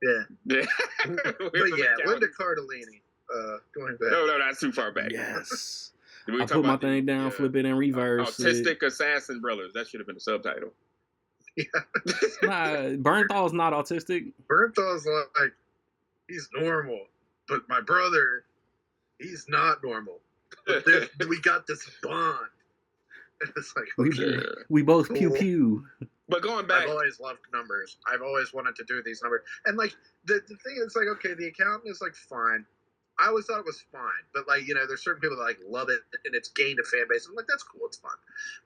Yeah. Yeah. But yeah, Linda Cardellini. Going back. No, that's too far back. Yes. Did we I talk put my about the thing down, flip it, and reverse it. Autistic Assassin Brothers? That should have been the subtitle. Yeah. Nah, Bernthal's not autistic. Bernthal's like, he's normal, but my brother, he's not normal. But we got this bond. And it's like, okay. We both cool. pew pew. But going back, I've always loved numbers. I've always wanted to do these numbers. And like the thing is like, okay, the accountant is like fine. I always thought it was fine, but like, you know, there's certain people that like love it and it's gained a fan base. I'm like, that's cool, it's fun.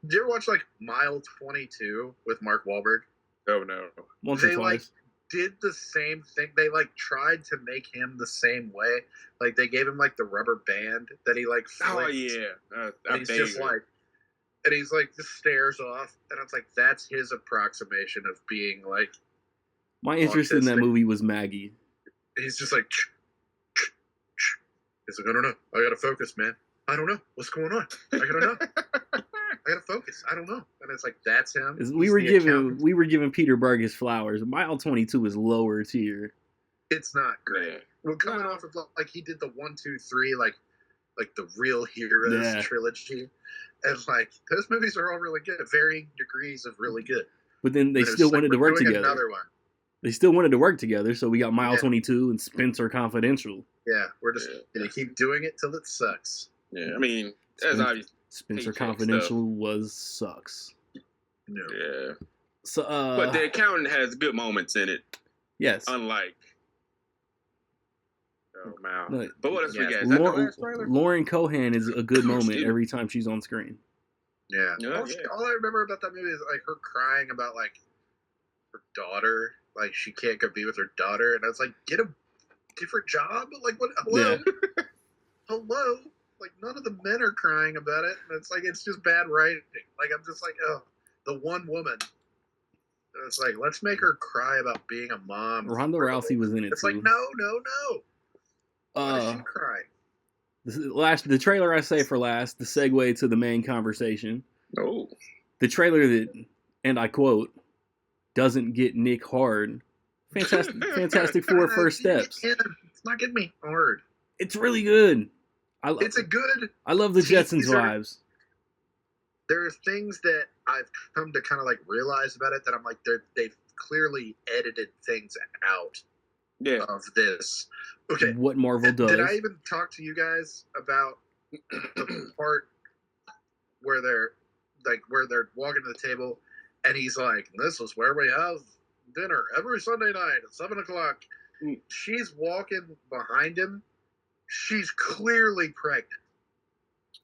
Did you ever watch like Mile 22 with Mark Wahlberg? Oh no. Once or They like twice. did the same thing. They like tried to make him the same way. Like they gave him like the rubber band that he like flicked. Oh yeah. And he's just like, and he's like just stares off, and it's like that's his approximation of being like. My interest in that autistic. movie was Maggie. He's just like. He's like, I don't know. I gotta focus, man. I don't know what's going on. I gotta know. I gotta focus. I don't know. And it's like that's him. We were giving Peter Berg his flowers. Mile 22 is lower tier. It's not great. Yeah. We're coming off of like he did the 1, 2, 3 like the Real Heroes trilogy, and like those movies are all really good, varying degrees of really good. But then they still wanted to work together. Another one. They still wanted to work together, so we got Mile 22 and Spencer Confidential. Yeah, we're just gonna keep doing it till it sucks. Yeah, I mean, as obvious. Spencer Confidential sucks. No. Yeah. So, but the accountant has good moments in it. Yes. Unlike. Oh man. But what else we got? Is Lauren, that the last trailer? Lauren Cohan is a good moment every time she's on screen. Yeah. All I remember about that movie is like her crying about like her daughter, like she can't go be with her daughter, and I was like, get a different job. Like what? Hello, hello. Like none of the men are crying about it, and it's like it's just bad writing. Like I'm just like, oh, the one woman. And it's like let's make her cry about being a mom. Ronda Rousey was in it. It's too. like no. Why is she crying? The trailer I say for last, the segue to the main conversation. Oh. The trailer that, and I quote, doesn't get Nick hard. Fantastic Four First Steps. It's not getting me hard. It's really good. It's a good. I love the Jetsons vibes. There are things that I've come to kind of like realize about it that I'm like they've clearly edited things out of this. Okay. What Marvel does. Did I even talk to you guys about the part where they're walking to the table and he's like, this is where we have dinner every Sunday night at 7:00. She's walking behind him. She's clearly pregnant.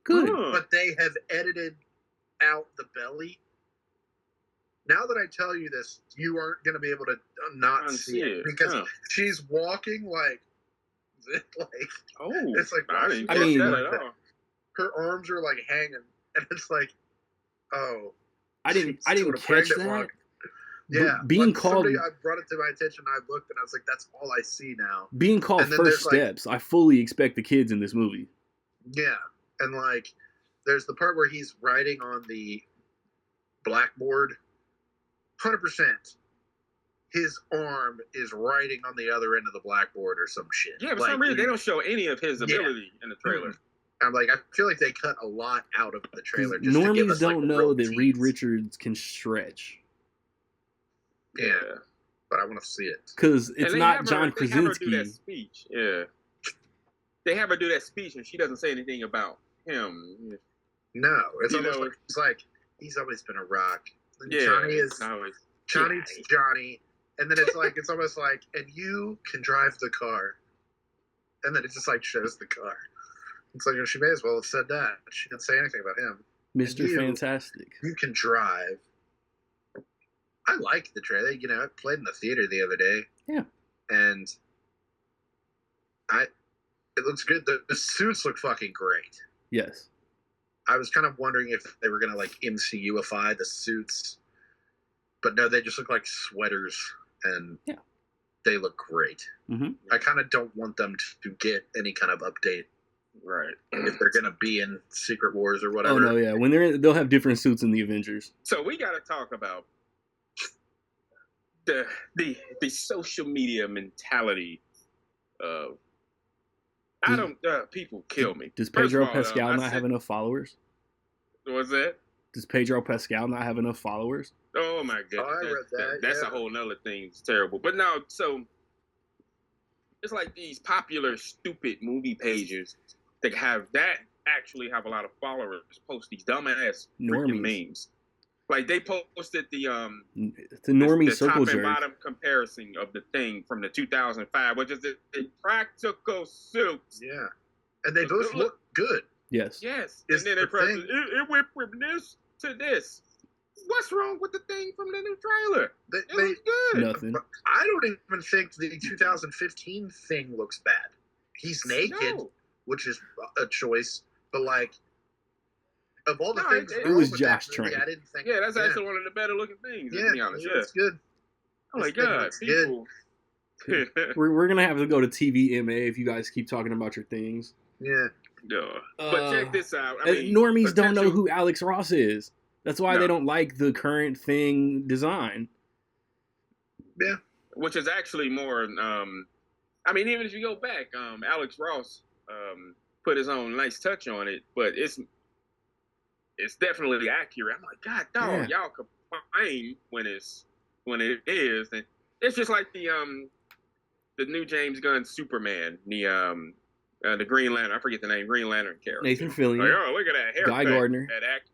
Good. But they have edited out the belly. Now that I tell you this, you aren't going to be able to not see it because she's walking like it's like I mean, her arms are like hanging, and it's like, oh, I didn't catch that. Yeah, being called. I brought it to my attention. I looked, and I was like, that's all I see now. Being called First Steps, I fully expect the kids in this movie. Yeah, and like, there's the part where he's writing on the blackboard. 100%. His arm is writing on the other end of the blackboard or some shit. Yeah, for some reason they don't show any of his ability in the trailer. I'm like, I feel like they cut a lot out of the trailer. Just normies to give us, don't know that tease. Reed Richards can stretch. Yeah, but I want to see it because it's not John Krasinski. They have her do that speech. Yeah, they have her do that speech, and she doesn't say anything about him. No, it's almost like it's like he's always been a rock. Yeah, Johnny's Johnny, and then it's like it's almost like, and you can drive the car, and then it just like shows the car. It's like she may as well have said that. She didn't say anything about him. Mr. Fantastic. You can drive. I liked the trailer. You know, I played in the theater the other day. Yeah, and it looks good. The suits look fucking great. Yes. I was kind of wondering if they were going to like MCU-ify the suits, but no, they just look like sweaters, and they look great. Mm-hmm. I kind of don't want them to get any kind of update, right? If they're going to be in Secret Wars or whatever. Oh no, yeah, when they'll have different suits in the Avengers. So we got to talk about the social media mentality of I don't. People kill me. Does First of Pedro all, Pascal not have enough followers? What's that? Does Pedro Pascal not have enough followers? Oh my goodness. I read that. That's a whole nother thing. It's terrible. But no, so it's like these popular stupid movie pages that actually have a lot of followers post these dumbass freaking memes. Like they posted the normie the circle top and jerk. bottom comparison of the Thing from the 2005, which is the practical suit. Yeah, and they both look good. Yes. Yes. Is And then it went from this to this. What's wrong with the Thing from the new trailer? It looks good. Nothing. I don't even think the 2015 Thing looks bad. He's naked, which is a choice, but like, of all the things, it was Josh Trank. I didn't think. Yeah, that's actually one of the better looking things. To be honest, it's good. Oh my god, people. We're gonna have to go to TVMA if you guys keep talking about your things. Yeah. But check this out. Normies don't know who Alex Ross is. That's why they don't like the current Thing design. Yeah. Which is actually more. Even if you go back, Alex Ross put his own nice touch on it, but it's definitely accurate. I'm like, God, dog, y'all complain when it is, and it's just like the new James Gunn Superman, the Green Lantern. I forget the name. Green Lantern character. Nathan Fillion. Like, oh, look at that haircut. Guy Gardner.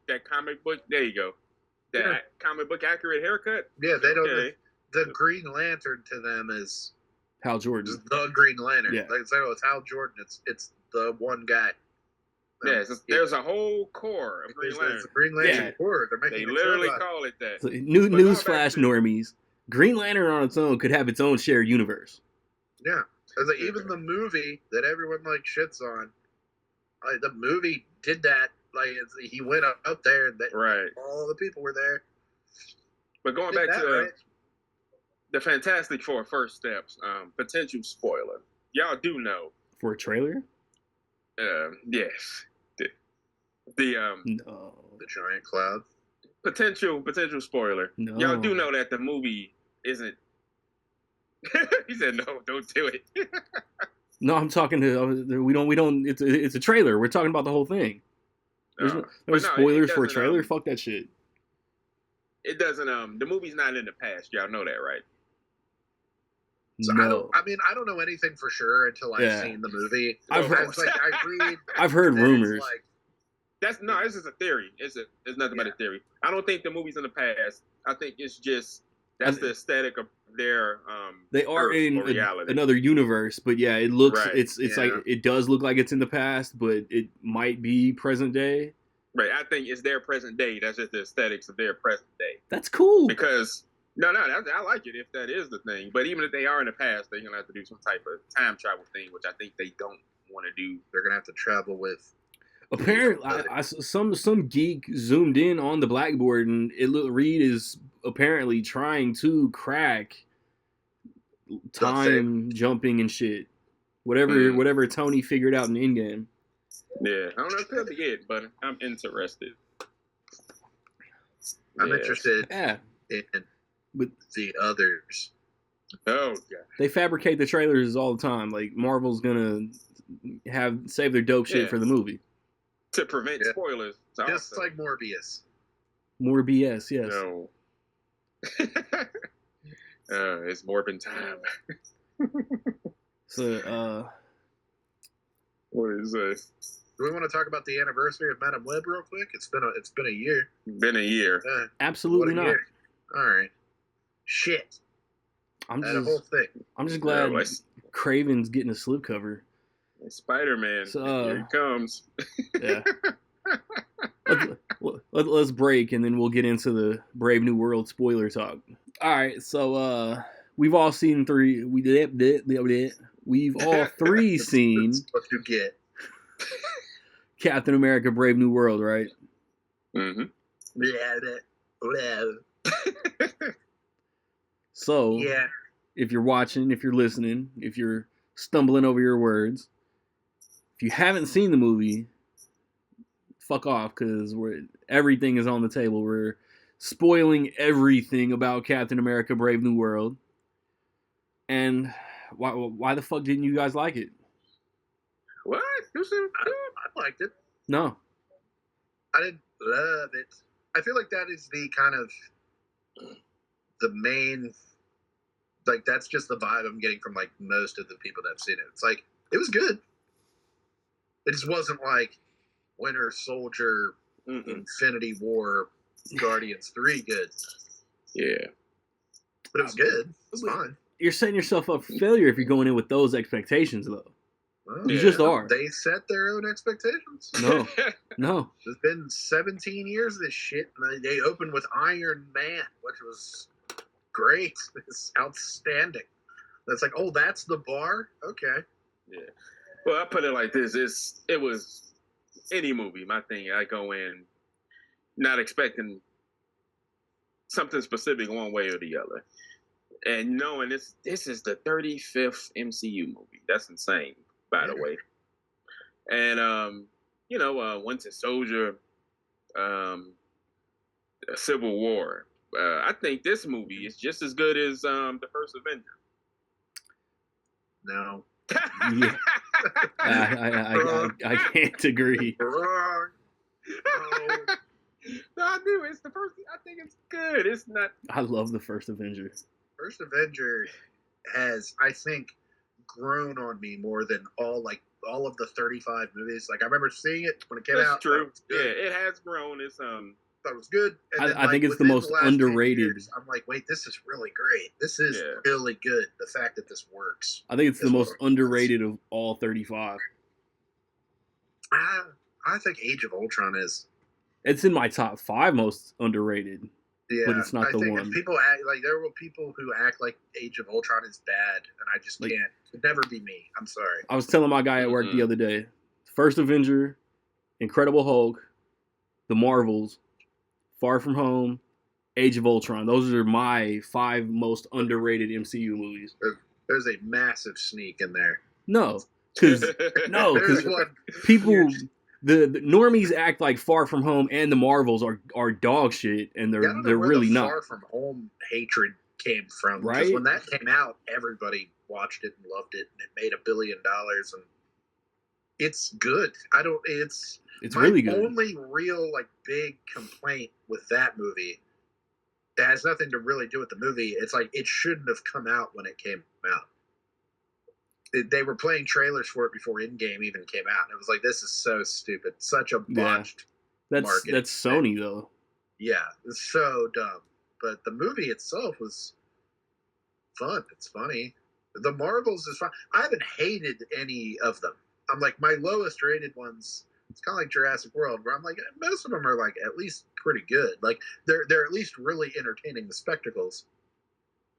That comic book. There you go. That comic book accurate haircut. Yeah, they don't. Okay. The Green Lantern to them is Hal Jordan. The Green Lantern. Yeah. Like, it's Hal Jordan. It's the one guy. There's a whole core of Green Lantern. It's the Green Lantern core. They literally call it that. So, newsflash, normies. Green Lantern on its own could have its own shared universe. Yeah. Like, even the movie that everyone like shits on, the movie did that. Like he went up there, and all the people were there. But going back to the Fantastic Four first steps, potential spoiler. Y'all do know for a trailer. Yes. No. The giant cloud. Potential spoiler. No. Y'all do know that the movie isn't. He said, "No, don't do it." No, I'm talking to. We don't. It's a trailer. We're talking about the whole thing. There's no spoilers for a trailer. Fuck that shit. It doesn't. The movie's not in the past. Y'all know that, right? So no. I don't know anything for sure until I've seen the movie. I've heard rumors. This is a theory. It's nothing but a theory. I don't think the movie's in the past. I think it's just the aesthetic of their they are in reality. Another universe, but yeah, it looks it's like it does look like it's in the past, but it might be present day. Right, I think it's their present day. That's just the aesthetics of their present day. That's cool. Because I like it if that is the thing. But even if they are in the past, they're gonna have to do some type of time travel thing, which I think they don't want to do. They're gonna have to travel with. Apparently, some geek zoomed in on the blackboard, and Reed is apparently trying to crack time jumping and shit. Whatever Tony figured out in Endgame. Yeah, I don't know if that'll be it, but I'm interested. I'm interested. Yeah. With the others. Oh god. They fabricate the trailers all the time. Like Marvel's gonna save their dope shit for the movie. To prevent spoilers. Just like Morbius. More BS, yes. No. It's Morbin time. So, what is this? Do we want to talk about the anniversary of Madam Web real quick? It's been a year. Been a year. Absolutely not. Year. All right. Shit. The whole thing. I'm just glad Craven's getting a slipcover. Spider-Man. Here he comes. Yeah. Let's break, and then we'll get into the Brave New World spoiler talk. All right, so we've all seen three. We've all three seen. That's what you get. Captain America: Brave New World, right? Mm-hmm. So, if you're watching, if you're listening, if you're stumbling over your words, if you haven't seen the movie, fuck off, because everything is on the table. We're spoiling everything about Captain America: Brave New World. And why the fuck didn't you guys like it? It was I liked it. No. I didn't love it. I feel like that is the kind of the main, like that's just the vibe I'm getting from like most of the people that have seen it. It's like it was good. It just wasn't like Winter Soldier, Infinity War, Guardians 3 good. Yeah. But it was good. It's fine. You're setting yourself up for failure if you're going in with those expectations, though. Well, You just are. They set their own expectations. No. It's been 17 years of this shit, and they opened with Iron Man, which was great. It's outstanding. That's like, oh, that's the bar? Okay. Yeah. Well, I put it like this: it was any movie. My thing, I go in not expecting something specific one way or the other, and knowing this is the 35th MCU movie. That's insane, by the way. And Winter Soldier, Civil War. I think this movie is just as good as the first Avenger. No. Yeah. I can't agree. Wrong. No, I do. It's the first. I think it's good. It's not. I love the first Avenger. First Avenger has, I think, grown on me more than all of the 35 movies. Like I remember seeing it when it came out. That's true. Yeah, it has grown. It's thought it was good. And I think it's the most underrated. Years, I'm like, wait, this is really great. This is really good. The fact that this works. I think it's the most underrated of all 35. I think Age of Ultron is. It's in my top 5 most underrated. Yeah, but it's not I the think one. If people act like there were people who act like Age of Ultron is bad, and I just can't. It could never be me. I'm sorry. I was telling my guy at work the other day, First Avenger, Incredible Hulk, The Marvels, Far From Home, Age of Ultron. Those are my 5 most underrated MCU movies. There's a massive sneak in there. No, because people. The normies act like Far From Home and the Marvels are dog shit, and they're really not. Far From Home hatred came from, right? Because when that came out, everybody watched it and loved it, and it made $1 billion, and it's good. It's really good. My only real big complaint with that movie that has nothing to really do with the movie. It's like it shouldn't have come out when it came out. They were playing trailers for it before Endgame even came out. And it was like, this is so stupid. Such a botched marketing. That's Sony, though. Yeah, it's so dumb. But the movie itself was fun. It's funny. The Marvels is fun. I haven't hated any of them. I'm like, my lowest rated ones, it's kind of like Jurassic World, where I'm like, most of them are at least pretty good. Like, they're at least really entertaining, the spectacles.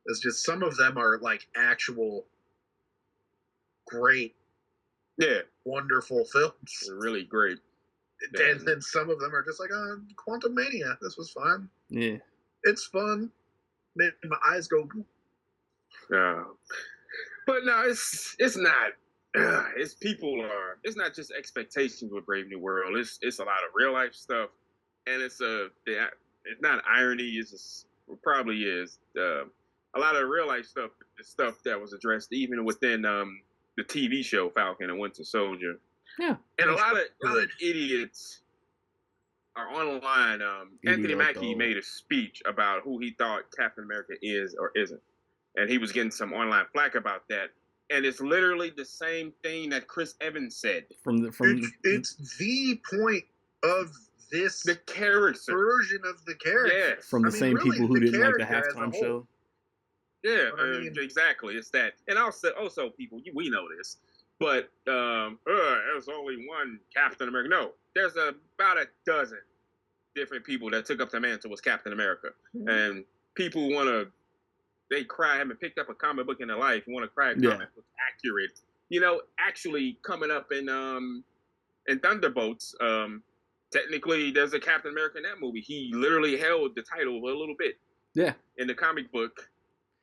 It's just some of them are actual great, wonderful films. They're really great. And then some of them are just like, Quantum Mania. This was fun. Yeah. It's fun. Made my eyes go. But no, it's not. It's not just expectations with Brave New World. It's a lot of real life stuff, and it's not irony. It probably is a lot of real life stuff. The stuff that was addressed even within the TV show Falcon and Winter Soldier. Yeah. And a lot of idiots are online. Anthony Mackie made a speech about who he thought Captain America is or isn't. And he was getting some online flack about that. And it's literally the same thing that Chris Evans said. It's the point of the character version of the character. Yes. From the same people who didn't like the halftime show. Yeah, exactly. It's that, and also people, we know this, but there's only one Captain America. No, there's about a dozen different people that took up the mantle as Captain America, and people they cry, haven't picked up a comic book in their life, want to cry a comic book accurate. Actually coming up in Thunderbolts, technically there's a Captain America in that movie. He literally held the title a little bit. Yeah. In the comic book.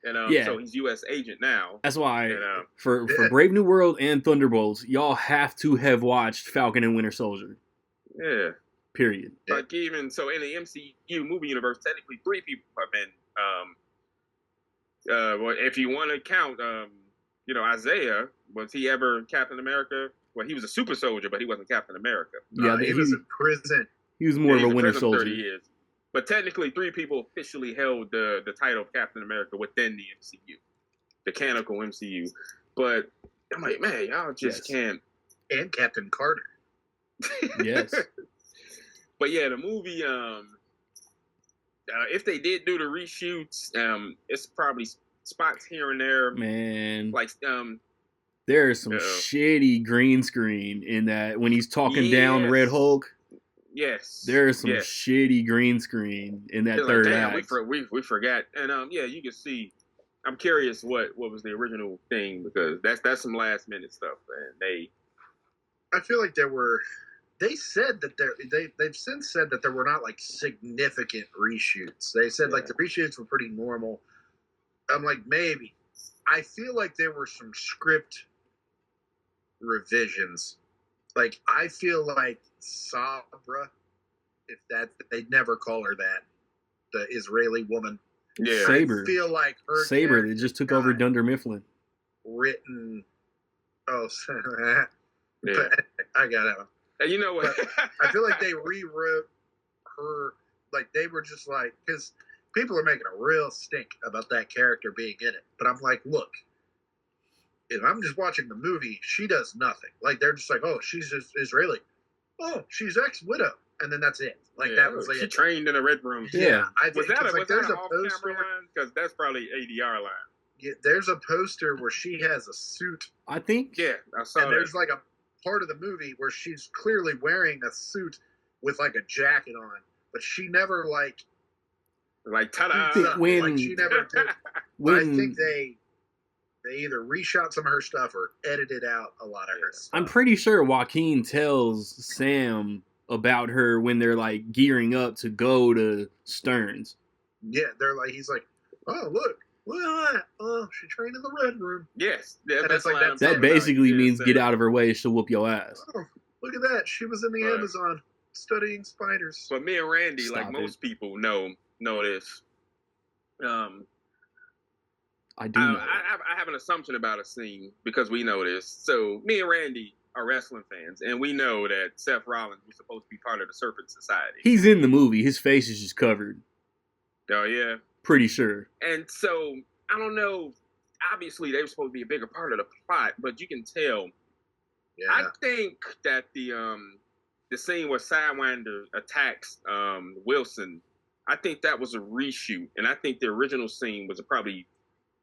And so he's U.S. agent now. That's why for Brave New World and Thunderbolts, y'all have to have watched Falcon and Winter Soldier. Yeah. Period. Like even so in the MCU movie universe, technically 3 people have been. Well, if you want to count, Isaiah, was he ever Captain America? Well, he was a super soldier, but he wasn't Captain America. Yeah, he was in prison. He was more Yeah, of he a was in winter prison soldier. 30 years. But technically, 3 people officially held the title of Captain America within the MCU, the canonical MCU. But I'm like, man, y'all just can't. And Captain Carter. Yes. But yeah, the movie, if they did do the reshoots, it's probably spots here and there. Man. Like, there's some shitty green screen in that when he's talking down Red Hulk. Yes. There's some shitty green screen in that third act. We forgot. And yeah, you can see. I'm curious what was the original thing, because that's some last minute stuff, and I feel like they said that they've since said that there were not like significant reshoots. They said like the reshoots were pretty normal. I'm like, maybe. I feel like there were some script revisions. Like, I feel like Sabra, if they'd never call her that, the Israeli woman. Yeah. Saber. I feel like her Saber, they just took over Dunder Mifflin. Written. Oh, yeah. I got it. And you know what? I feel like they rewrote her. Like, they were just like, because people are making a real stink about that character being in it. But I'm like, look, if I'm just watching the movie, she does nothing. Like, they're just like, oh, she's just Israeli. Oh, she's ex-widow. And then that's it. Like, that was like... She trained in a red room. Yeah. I think, was that an there's off-camera line? Because that's probably ADR line. Yeah, there's a poster where she has a suit. I think. Yeah, I saw and that. There's like a part of the movie where she's clearly wearing a suit with like a jacket on, but she never like ta-da. Like she never did. I think they either reshot some of her stuff or edited out a lot of her stuff. I'm pretty sure Joaquin tells Sam about her when they're like gearing up to go to Stearns. Yeah, he's like, oh look at that. Oh, she trained in the red room. Yes, that basically means get out of her way. She'll whoop your ass. Oh, look at that. She was in the Amazon studying spiders. But me and Randy, most people know this. I do know. I have an assumption about a scene because we know this. So me and Randy are wrestling fans, and we know that Seth Rollins was supposed to be part of the Serpent Society. He's in the movie. His face is just covered. Oh, yeah? Pretty sure. And so, I don't know. Obviously, they were supposed to be a bigger part of the plot, but you can tell. Yeah. I think that the scene where Sidewinder attacks Wilson, I think that was a reshoot. And I think the original scene was a probably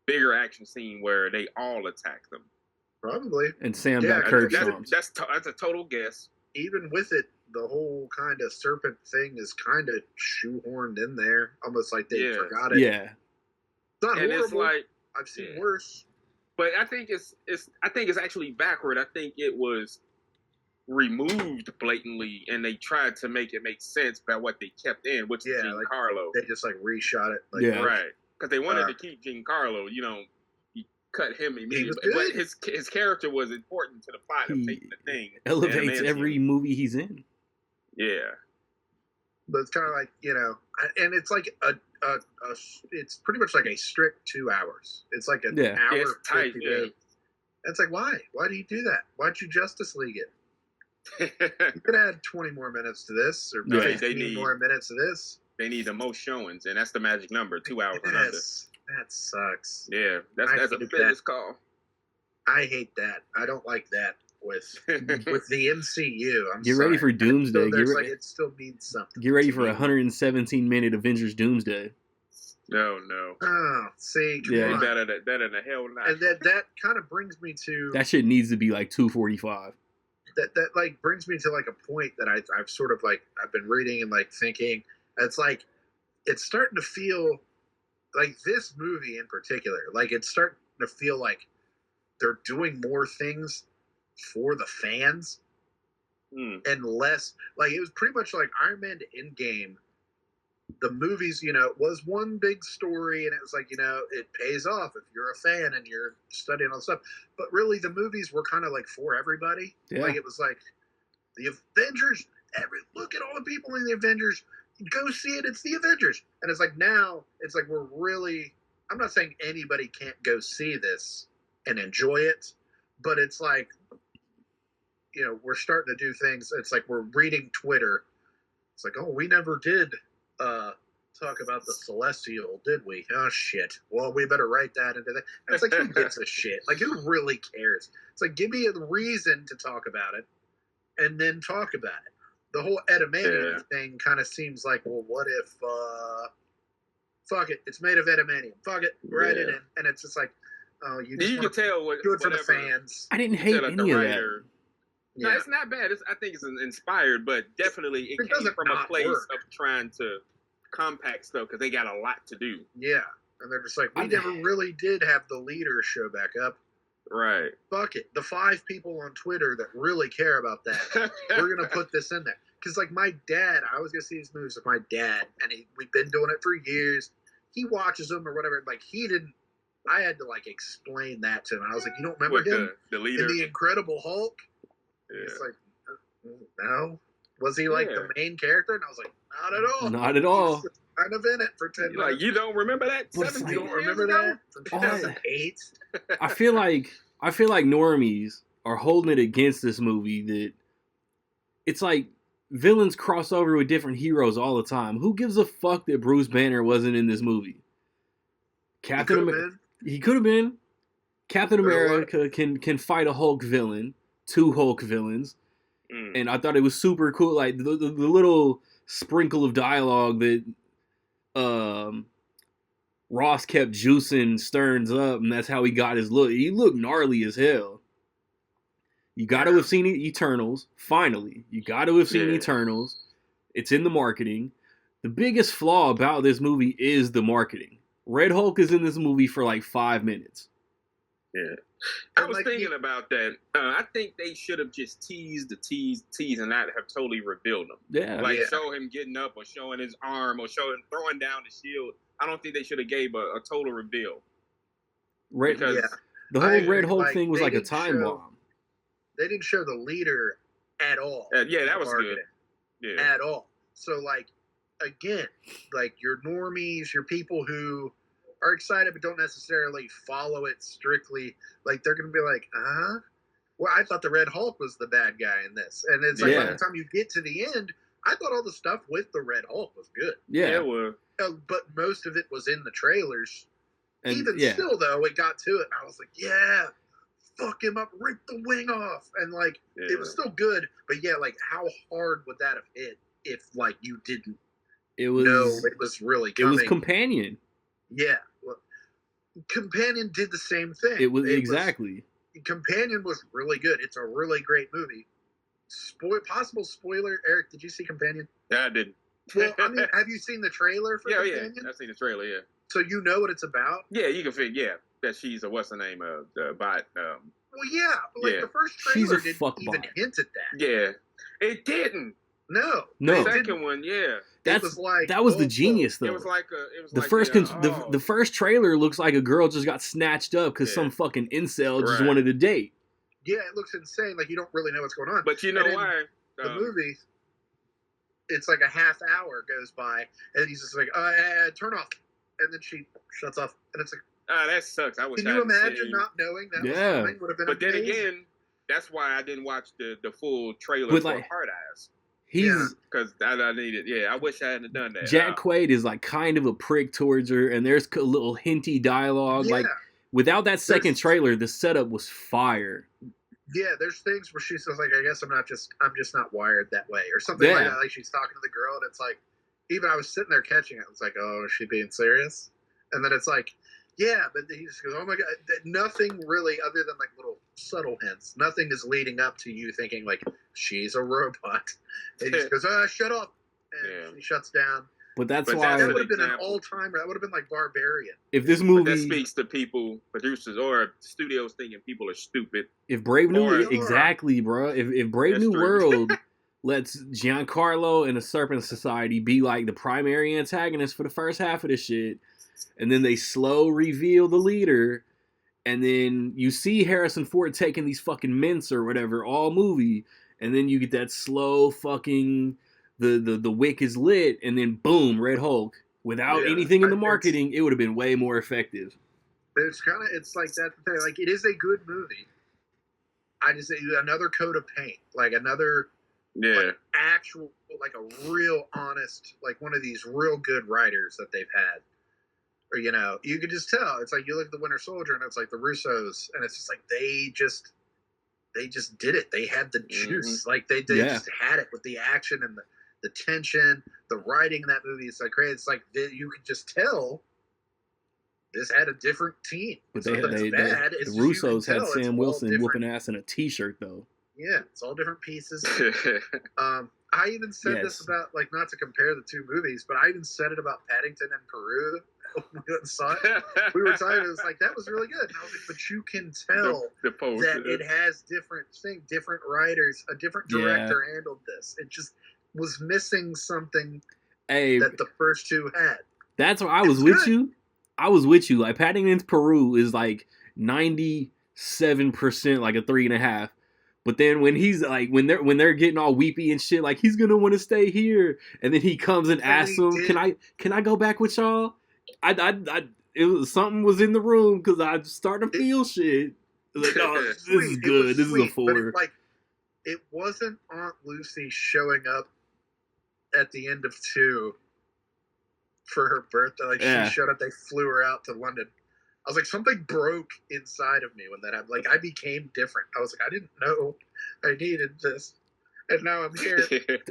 bigger action scene where they all attacked them. Probably. And Sam got curb that's a total guess. Even with it, the whole kind of serpent thing is kind of shoehorned in there, almost like they forgot it. Yeah. It's not horrible. It's like, I've seen worse. But I think it's actually backward. I think it was removed blatantly, and they tried to make it make sense by what they kept in, which is Giancarlo. They just reshot it. Right. Because they wanted to keep Giancarlo. You cut him immediately. But his character was important to the plot of taking the thing. Elevates every movie he's in. Yeah. But it's kind of like, and it's like it's pretty much like a strict 2 hours. It's like an hour, it's tight, 50 days. It's like, why? Why do you do that? Why'd you Justice League it? You could add 20 more minutes to this, or 15 more minutes to this. They need the most showings, and that's the magic number, 2 hours and under. That sucks. Yeah, that's a business call. I hate that. I don't like that with the MCU. Get ready for Doomsday. It still means something. Get ready for 117-minute Avengers Doomsday. No. Oh, see, come on. Better than the hell not. And that kind of brings me to that shit needs to be like 2:45. That like brings me to like a point that I've sort of like I've been reading and like thinking. It's like it's starting to feel like this movie in particular. Like it's starting to feel like they're doing more things for the fans and less like it was pretty much like Iron Man to Endgame. The movies, was one big story, and it was like, it pays off if you're a fan and you're studying all this stuff. But really, the movies were kind of like for everybody. Yeah. Like it was like the Avengers. Look at all the people in the Avengers. Go see it. It's the Avengers. And it's like now, it's like we're really. I'm not saying anybody can't go see this and enjoy it, but it's like we're starting to do things. It's like we're reading Twitter. It's like, oh, we never did talk about the Celestial, did we? Oh shit. Well, we better write that into that. And it's like, who gives a shit? Like, who really cares? It's like, give me a reason to talk about it, and then talk about it. The whole adamantium thing kind of seems like, well, what if? Fuck it, it's made of adamantium. Fuck it, write it in, and it's just like, oh, you can tell what, do it for the fans. I didn't hate any of that. No, it's not bad. I think it's inspired, but definitely it came from a place of trying to compact stuff because they got a lot to do. Yeah, and they're just like, we never really did have the leader show back up. Right. Fuck it. The 5 people on Twitter that really care about that, we're going to put this in there. Because, like, my dad, I was going to see these movies with my dad, and we've been doing it for years. He watches them or whatever. Like, he didn't, I had to, like, explain that to him. I was like, you don't remember him? The leader? In The Incredible Hulk? Yeah. It's like, no. Was he, like, the main character? And I was like, not at all. Not at all. He's kind of in it for 10 minutes. Like, you don't remember that? You don't remember that? From 2008? I feel like normies are holding it against this movie that it's like villains cross over with different heroes all the time. Who gives a fuck that Bruce Banner wasn't in this movie? Captain America. He could have been. Captain America can fight a Hulk villain, 2 Hulk villains, and I thought it was super cool. Like the little sprinkle of dialogue that Ross kept juicing Stearns up, and that's how he got his look. He looked gnarly as hell. You got to have seen Eternals. Finally, you got to have seen Eternals. It's in the marketing. The biggest flaw about this movie is the marketing. Red Hulk is in this movie for like 5 minutes. Yeah. I was thinking about that. I think they should have just teased and not have totally revealed him. Yeah. Like show him getting up or showing his arm or showing throwing down the shield. I don't think they should have gave a total reveal. The whole Red Hulk thing was like a time bomb. They didn't show the leader at all. Yeah, that was good. Yeah. At all. So, like, again, like your normies, your people who are excited but don't necessarily follow it strictly, like they're going to be like, well, I thought the Red Hulk was the bad guy in this. And it's like by the time you get to the end, I thought all the stuff with the Red Hulk was good. Yeah. It was. But most of it was in the trailers. And still, though, it got to it. And I was like, yeah, fuck him up, rip the wing off. And, like, it was still good. But, yeah, like, how hard would that have hit if, like, you didn't know it was really coming? It was Companion. Yeah. Well, Companion did the same thing. Exactly. Companion was really good. It's a really great movie. Possible spoiler, Eric, did you see Companion? Yeah, I didn't. Well, I mean, have you seen the trailer for Companion? Yeah, I've seen the trailer, yeah. So you know what it's about? Yeah, you can figure, that she's what's her name, bot. Well, yeah, but like the first trailer didn't even hint at that. Yeah, it didn't. No. The second one, yeah. That was the genius, though. It was like the first trailer looks like a girl just got snatched up because some fucking incel just wanted to date. Yeah, it looks insane. Like you don't really know what's going on. But you know why? The movie, it's like a half hour goes by, and he's just like, turn off. And then she shuts off, and it's like, that sucks. I wish. Can you imagine not knowing that was coming? Would have been amazing. Then again, that's why I didn't watch the full trailer for Hard Eyes. Because I needed. Yeah, I wish I hadn't done that. Jack Quaid is like kind of a prick towards her, and there's a little hinty dialogue. Like without that second trailer, the setup was fire. Yeah, there's things where she says like, I guess I'm just not wired that way, or something like that. Like she's talking to the girl, and it's like, even I was sitting there catching it. It's like, oh, is she being serious? And then it's like, yeah, but he just goes, oh my god, nothing really other than like little subtle hints. Nothing is leading up to you thinking like she's a robot. And he just goes, shut up, and she shuts down. But why that would have been an all-timer. That would have been like Barbarian. If this movie that speaks to people, producers or studios thinking people are stupid. If Brave New exactly, bro. If Brave New World lets Giancarlo and the Serpent Society be like the primary antagonist for the first half of the shit, and then they slow reveal the leader, and then you see Harrison Ford taking these fucking mints or whatever all movie, and then you get that slow fucking the wick is lit, and then boom, Red Hulk. Without anything in the marketing, it would have been way more effective. It's like that thing. Like, it is a good movie. I just another coat of paint, like another like actual, like a real honest, like one of these real good writers that they've had. Or, you know, you could just tell. It's like you look at the Winter Soldier and it's like the Russos, and it's just like they just did it. They had the juice. Like they just had it with the action and the tension, the writing in that movie. It's like crazy. It's like you could just tell this had a different team. But the Russos had Sam Wilson whooping ass in a T-shirt, though. Yeah, it's all different pieces. I even said this about, like, not to compare the two movies, but I even said it about Paddington and Peru when we went and saw it. We were talking, it was like, that was really good. And I was like, but you can tell that it has different things, different writers, a different director handled this. It just was missing something that the first two had. That's why I was with you. I was with you. Like, Paddington's Peru is like 97%, like a 3.5. But then when he's like, when they're getting all weepy and shit, like he's gonna want to stay here, and then he comes and asks them, "Can I go back with y'all?" It was something was in the room because I was starting to feel shit. Like, oh, this is good. This is a 4. It wasn't Aunt Lucy showing up at the end of 2 for her birthday. Like she showed up, they flew her out to London. I was like, something broke inside of me when that happened. Like, I became different. I was like, I didn't know I needed this. And now I'm here.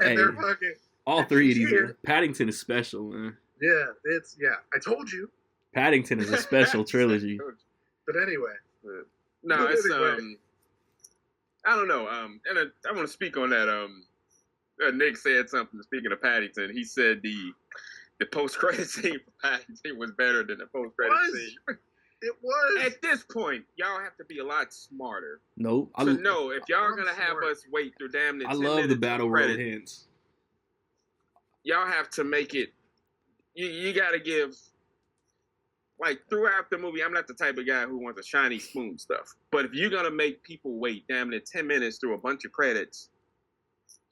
And they're fucking... All 3 of these. Paddington is special, man. Yeah, I told you. Paddington is a special trilogy. But anyway. No, it's, I don't know. And I want to speak on that. Nick said something, speaking of Paddington. He said the post-credit scene for Paddington was better than the post-credit scene. It was. At this point, y'all have to be a lot smarter. Nope. To know if y'all are going to have us wait through damn near 10 minutes. I love the Battle World hints. Y'all have to make it, you got to give, like, throughout the movie, I'm not the type of guy who wants a shiny spoon stuff. But if you're going to make people wait damn near 10 minutes through a bunch of credits,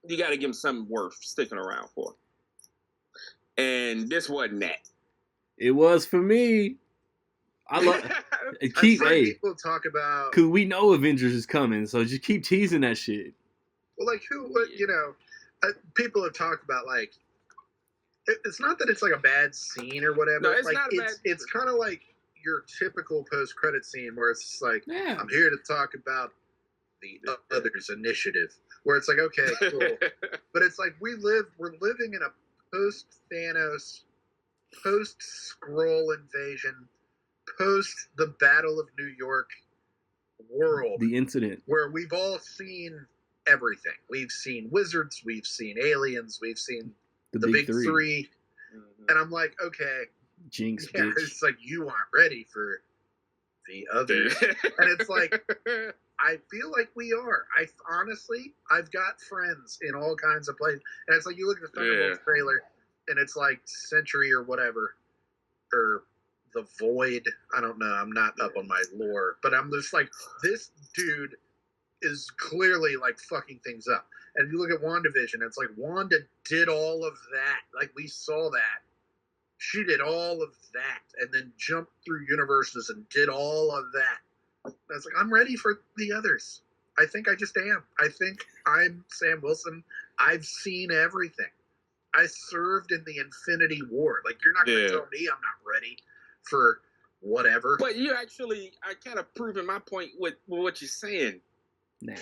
you got to give them something worth sticking around for. And this wasn't that. It was for me. I love people talk about, because we know Avengers is coming, so just keep teasing that shit. Well, like you know, people have talked about, like, it's not that it's like a bad scene or whatever. No, it's like, not it's kind of like your typical post-credit scene where it's just like, I'm here to talk about the Others Initiative, where it's like, okay, cool. But it's like we're living in a post-Thanos, post-Skrull invasion, post the Battle of New York world. The incident. Where we've all seen everything. We've seen wizards, we've seen aliens, we've seen the big three. And I'm like, okay. Jinx, bitch. It's like, you aren't ready for the others. And it's like, I feel like we are. I've got friends in all kinds of places. And it's like, you look at the Thunderbolts trailer, and it's like Century or whatever, or the Void. I don't know. I'm not up on my lore. But I'm just like, this dude is clearly, like, fucking things up. And if you look at WandaVision, it's like, Wanda did all of that. Like, we saw that. She did all of that. And then jumped through universes and did all of that. I was like, I'm ready for the others. I think I just am. I think I'm Sam Wilson. I've seen everything. I served in the Infinity War. Like, you're not going to tell me I'm not ready for whatever. But you actually, I kind of proving my point with what you're saying. Nah.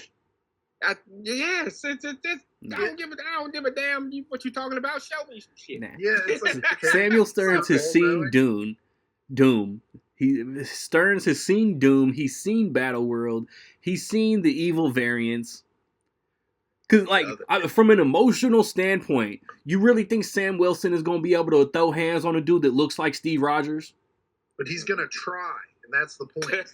Yes, I don't give a damn what you're talking about. Show me some shit. Nah. Yeah, it's like, Samuel Stearns has seen Doom. Stearns has seen Doom. He's seen Battle World. He's seen the evil variants. Because, like, from an emotional standpoint, you really think Sam Wilson is going to be able to throw hands on a dude that looks like Steve Rogers? But he's going to try, and that's the point.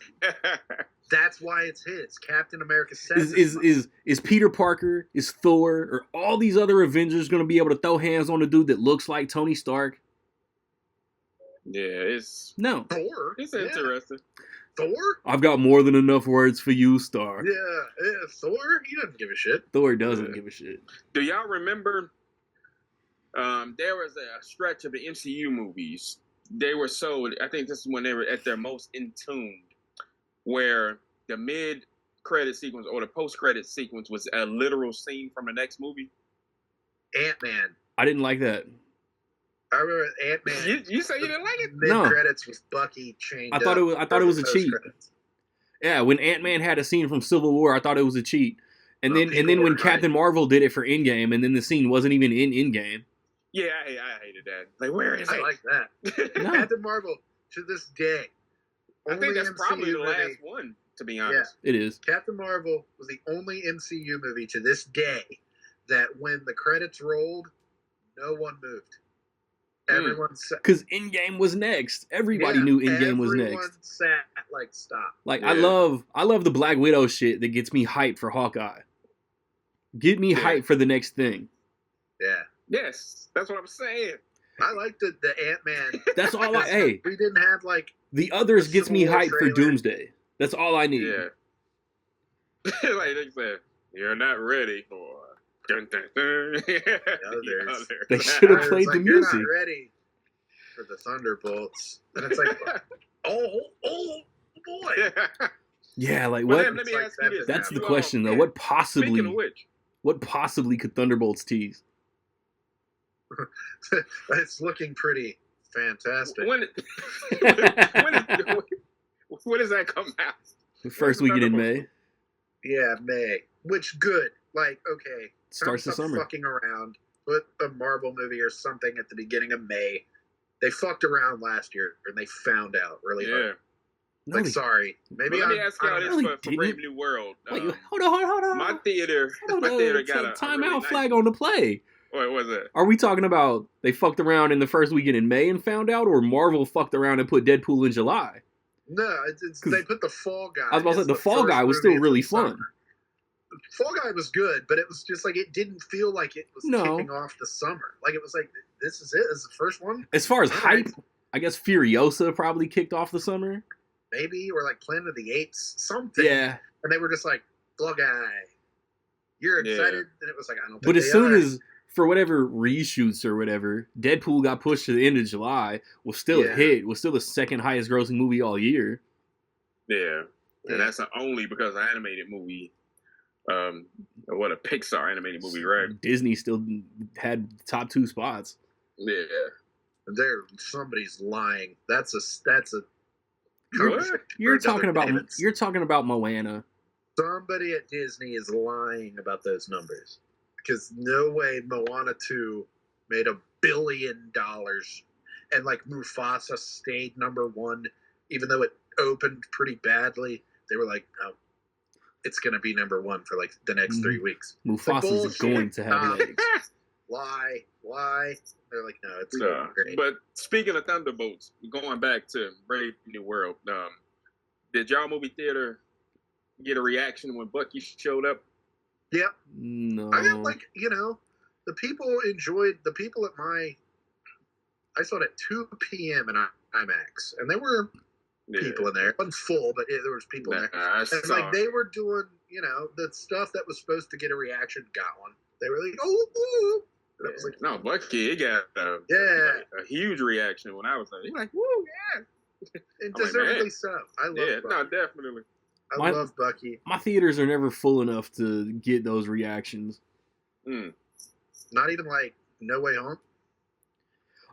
That's why it's his. Captain America says is Peter Parker, is Thor, or all these other Avengers going to be able to throw hands on a dude that looks like Tony Stark? Yeah, it's... No. Thor? It's interesting. Thor? I've got more than enough words for you, Stark. Yeah, Thor? He doesn't give a shit. Thor doesn't give a shit. Do y'all remember there was a stretch of the MCU movies? They were so... I think this is when they were at their most in tune, where the credit sequence or the post credit sequence was a literal scene from the next movie? Ant-Man. I didn't like that. I remember Ant-Man. You say you didn't like it? Mid credits with Bucky chained I thought it was a cheat. Credits. Yeah, when Ant-Man had a scene from Civil War, I thought it was a cheat. And then when Captain Marvel did it for Endgame, and then the scene wasn't even in Endgame. Yeah, I hated that. Like, where is it? I like that. No. Captain Marvel, to this day. I think that's MCU probably the last movie, one, to be honest. It is. Captain Marvel was the only MCU movie to this day that when the credits rolled, no one moved. Everyone sat. Because Endgame was next. Everybody knew Endgame was next. Everyone sat like, stop. Like, I love the Black Widow shit that gets me hyped for Hawkeye. Get me hyped for the next thing. Yeah. Yes, that's what I'm saying. I like the Ant-Man. That's all hey. We didn't have, like... The others gets me hyped for Doomsday. That's all I need. Yeah. Like they said, you're not ready for... Dun, dun, dun. They should have played the music. You're not ready for the Thunderbolts. And it's like, oh boy. Yeah, like Well, what? let me ask you this. That's the question, though. What possibly could Thunderbolts tease? It's looking pretty fantastic. When does that come out? The first weekend in May. Yeah, May. Which good. Like, okay. Starts the summer. Fucking around. Put a Marvel movie or something at the beginning of May. They fucked around last year and they found out really hard. No, like, sorry. Maybe let me ask y'all this really for Brave New World. Wait, hold on. My theater got a timeout really flag on the play. What was it? Are we talking about they fucked around in the first weekend in May and found out, or Marvel fucked around and put Deadpool in July? No, they put the Fall Guy. I was about to say the Fall Guy was still really fun. Fall Guy was good, but it was just like it didn't feel like it was kicking off the summer. Like it was like this is it. This is the first one. As far as hype, I guess Furiosa probably kicked off the summer. Maybe, or like Planet of the Apes, something. Yeah. And they were just like, Fall Guy, you're excited, and it was like I don't. But as soon as for whatever reshoots or whatever, Deadpool got pushed to the end of July, was still a hit, was still the second highest grossing movie all year. Yeah. And that's only because of an animated movie. What a Pixar animated movie, right? Disney still had top 2 spots. Yeah. Somebody's lying. That's a You're talking about Moana. Somebody at Disney is lying about those numbers. Because no way Moana 2 made $1 billion. And like Mufasa stayed number 1, even though it opened pretty badly. They were like, oh, it's going to be number 1 for like the next 3 weeks. Mufasa's going to have legs. Lie. They're like, no, it's great. But speaking of Thunderbolts, going back to Brave New World, did y'all movie theater get a reaction when Bucky showed up? Yeah. No. I got the people at I saw it at 2 p.m. in IMAX, and there were people in there. It wasn't full, but there was people in there. And like they were doing, the stuff that was supposed to get a reaction got one. They were like, oh, and I was like, no, Bucky, it got a huge reaction when I was there. He was like, woo, yeah. And deservedly so. I love Bucky. No, definitely. I love Bucky. My theaters are never full enough to get those reactions. Not even like No Way Home?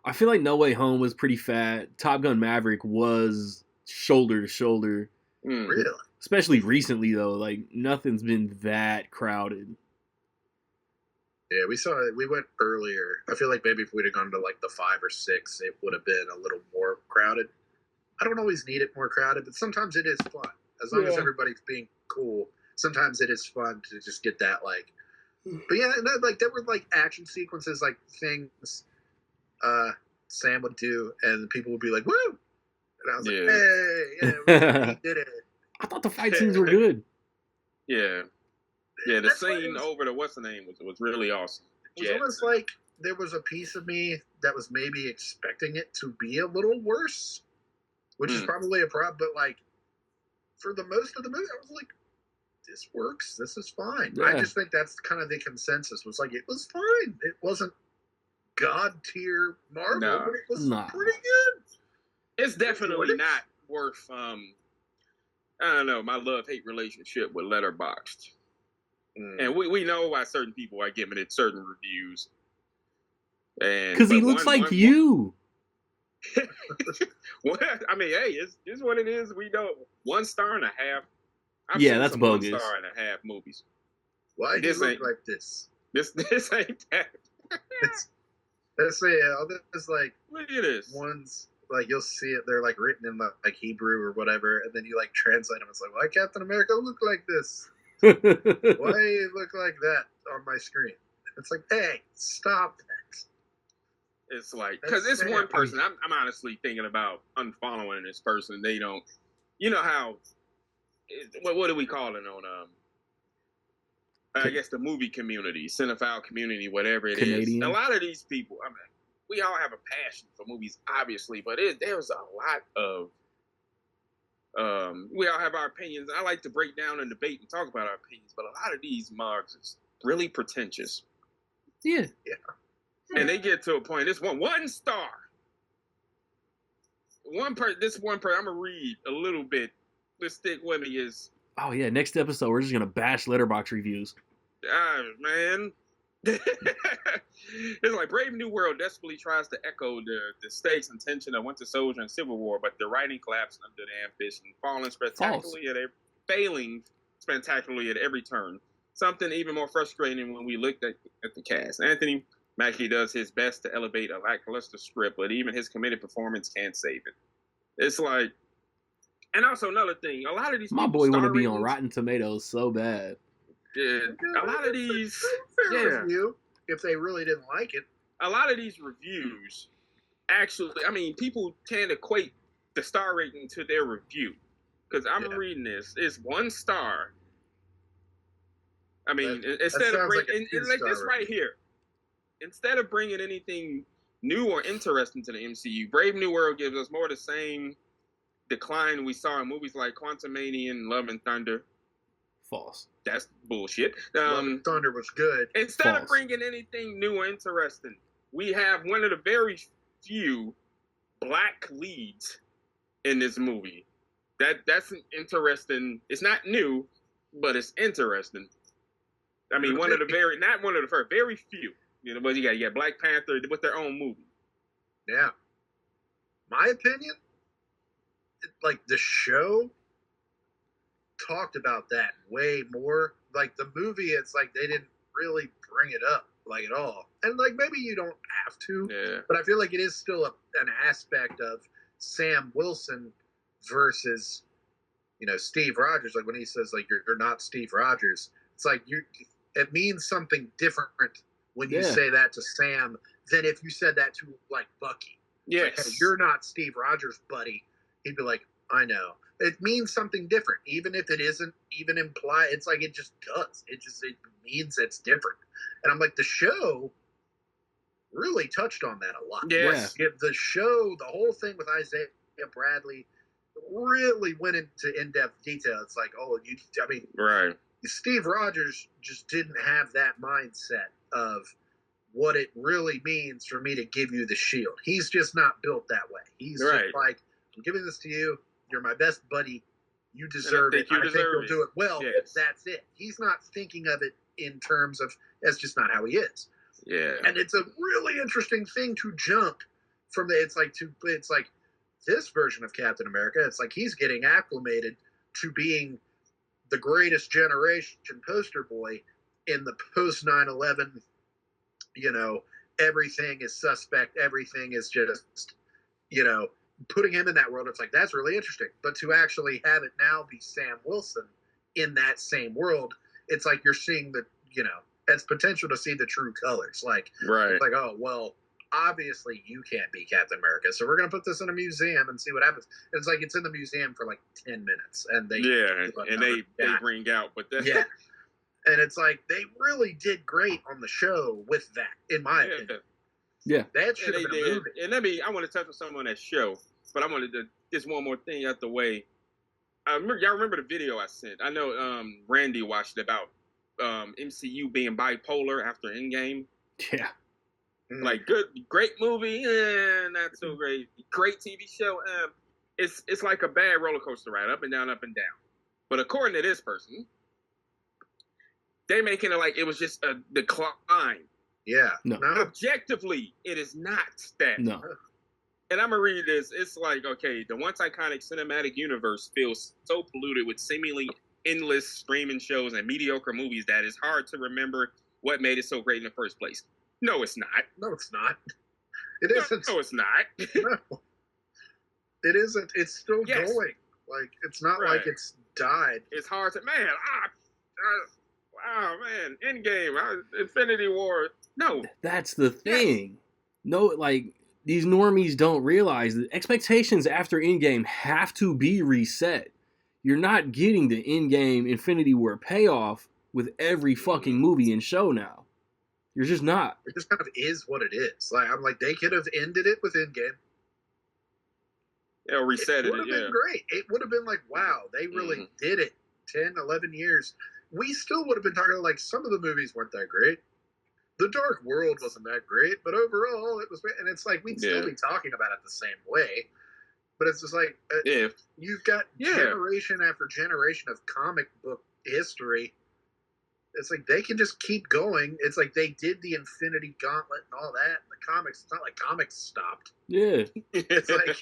I feel like No Way Home was pretty fat. Top Gun Maverick was shoulder to shoulder. Really? Especially recently, though. Like, nothing's been that crowded. Yeah, we went earlier. I feel like maybe if we'd have gone to like the 5 or 6, it would have been a little more crowded. I don't always need it more crowded, but sometimes it is fun. As long as everybody's being cool, sometimes it is fun to just get that like. But yeah, no, like there were like action sequences, like things Sam would do, and people would be like, "Woo!" And I was like, "Hey, we did it." I thought the fight scenes were good. Yeah. Yeah, the scene over the what's the name was really awesome. It was almost like there was a piece of me that was maybe expecting it to be a little worse, which is probably a problem. But like for the most of the movie, I was like, "This works. This is fine." Yeah. I just think that's kind of the consensus. Was like it was fine. It wasn't god tier Marvel, but it was pretty good. It's definitely not worth I don't know, my love-hate relationship with Letterboxd. Mm. And we know why certain people are giving it certain reviews. Because he But looks like you. Well, I mean, hey, it's what it is. We know 1.5 stars. I've Yeah, seen that's some bogus. 1.5 movies. Why do you look like this? This ain't that. Let's say there's like Look at this. ones like you'll see it. They're like written in like Hebrew or whatever, and then you like translate them. It's like, why Captain America look like this? Why you look like that on my screen? It's like, hey, stop that. It's like, because it's one person. I'm honestly thinking about unfollowing this person. They don't, you know how, what do we call it on, I guess the movie community, cinephile community, whatever it Canadian. is. A lot of these people, I mean, we all have a passion for movies, obviously, but there's a lot of, we all have our opinions. I like to break down and debate and talk about our opinions, but a lot of these mugs is really pretentious. Yeah. And they get to a point. This one star. This one person. I'm gonna read a little bit. Let's stick with me. Is Oh yeah. Next episode, we're just gonna bash Letterboxd reviews. Man. It's like Brave New World desperately tries to echo the stakes and tension of Winter Soldier and Civil War, but the writing collapsed under the ambition, failing spectacularly at every turn. Something even more frustrating when we looked at the cast. Anthony Mackie does his best to elevate a lackluster script, but even his committed performance can't save it. It's like, and also another thing, a lot of these My boy want to be on Rotten Tomatoes so bad. Yeah, a lot of these review if they really didn't like it. A lot of these reviews, actually, I mean, people can't equate the star rating to their review. Because I'm reading this, it's 1 star. I mean, instead of bringing like this right here, instead of bringing anything new or interesting to the MCU, Brave New World gives us more of the same decline we saw in movies like Quantumania and Love and Thunder. False. That's bullshit. Love and Thunder was good. Instead of bringing anything new or interesting, we have one of the very few black leads in this movie. That's interesting. It's not new, but it's interesting. I mean, very few. You know, but you got Black Panther with their own movie. Yeah. My opinion, like the show talked about that way more. Like the movie, it's like they didn't really bring it up like at all. And like maybe you don't have to, but I feel like it is still an aspect of Sam Wilson versus, you know, Steve Rogers. Like when he says like you're not Steve Rogers, it's like it means something different when you say that to Sam than if you said that to like Bucky. Yes. Like, hey, you're not Steve Rogers, buddy. He'd be like, I know. It means something different, even if it isn't even implied. It's like it just does. It means it's different. And I'm like, the show really touched on that a lot. Yes. Like, the show, the whole thing with Isaiah Bradley really went into in-depth detail. It's like, right. Steve Rogers just didn't have that mindset of what it really means for me to give you the shield. He's just not built that way. He's just like, I'm giving this to you. You're my best buddy. You deserve it. I think you'll do it well. Yes. That's it. He's not thinking of it in terms of that's just not how he is. Yeah. And it's a really interesting thing to jump from the. It's like this version of Captain America. It's like he's getting acclimated to being the greatest generation poster boy in the post 9/11. You know, everything is suspect. Everything is just, you know. Putting him in that world, it's like that's really interesting. But to actually have it now be Sam Wilson in that same world, it's like you're seeing the, you know, it's potential to see the true colors. Like, it's like, oh well, obviously you can't be Captain America, so we're gonna put this in a museum and see what happens. And it's like it's in the museum for like 10 minutes, and they bring out, but then and it's like they really did great on the show with that, in my opinion. Yeah, that should have been a movie. And I want to touch on something on that show, but I wanted to just one more thing out the way. Y'all remember the video I sent? I know Randy watched it about MCU being bipolar after Endgame. Yeah, like great movie, not so great. Great TV show. It's like a bad roller coaster ride, up and down, up and down. But according to this person, they making it like it was just a decline. Yeah. No. Objectively, it is not that. No. And I'm gonna read this. It's like, okay, the once iconic cinematic universe feels so polluted with seemingly endless streaming shows and mediocre movies that it's hard to remember what made it so great in the first place. No, it's not. No, it's not. It isn't. No, it's not. No. It isn't. It's still Yes. going. Like, it's not like it's died. It's hard to, man, wow, man, Endgame, Infinity War. No. That's the thing. No, like, these normies don't realize that expectations after Endgame have to be reset. You're not getting the Endgame Infinity War payoff with every fucking movie and show now. You're just not. It just kind of is what it is. Like, I'm like, they could have ended it with Endgame. Yeah, reset it. It would have been great. It would have been like, wow, they really did it. 10, 11 years. We still would have been talking like some of the movies weren't that great. The Dark World wasn't that great, but overall it was. And it's like we'd still be talking about it the same way. But it's just like you've got generation after generation of comic book history. It's like they can just keep going. It's like they did the Infinity Gauntlet and all that. The comics, it's not like comics stopped. Yeah. It's like,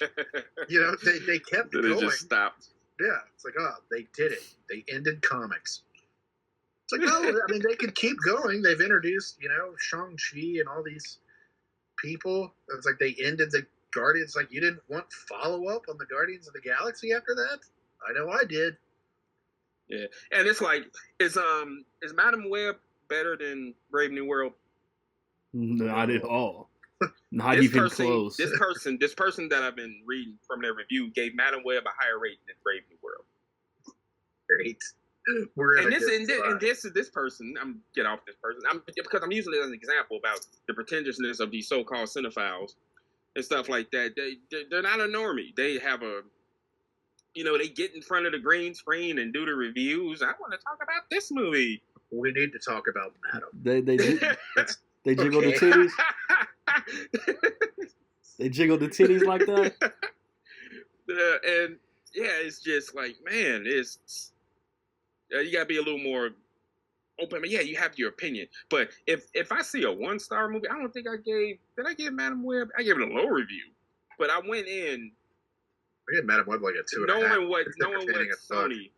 you know, they kept going. They just stopped. Yeah. It's like, oh, they did it. They ended comics. It's like, no, I mean, they could keep going. They've introduced, you know, Shang-Chi and all these people. It's like they ended the Guardians. Like, you didn't want follow-up on the Guardians of the Galaxy after that? I know I did. Yeah, and it's like, is Madam Web better than Brave New World? Not at all. Not even close. This person that I've been reading from their review gave Madam Web a higher rating than Brave New World. Great. This person. I'm get off this person. Because I'm using it as an example about the pretentiousness of these so-called cinephiles and stuff like that. They're not a normie. They have a. You know, they get in front of the green screen and do the reviews. I want to talk about this movie. We need to talk about Madam. They jiggle the titties. They jiggle the titties like that. And yeah, it's just like, man, it's you gotta be a little more open. But yeah, you have your opinion. But if I see a 1-star movie, I don't think did I give Madam Web? I gave it a low review. But I went in. I gave Madam Web like a 2.5. Knowing what Sony,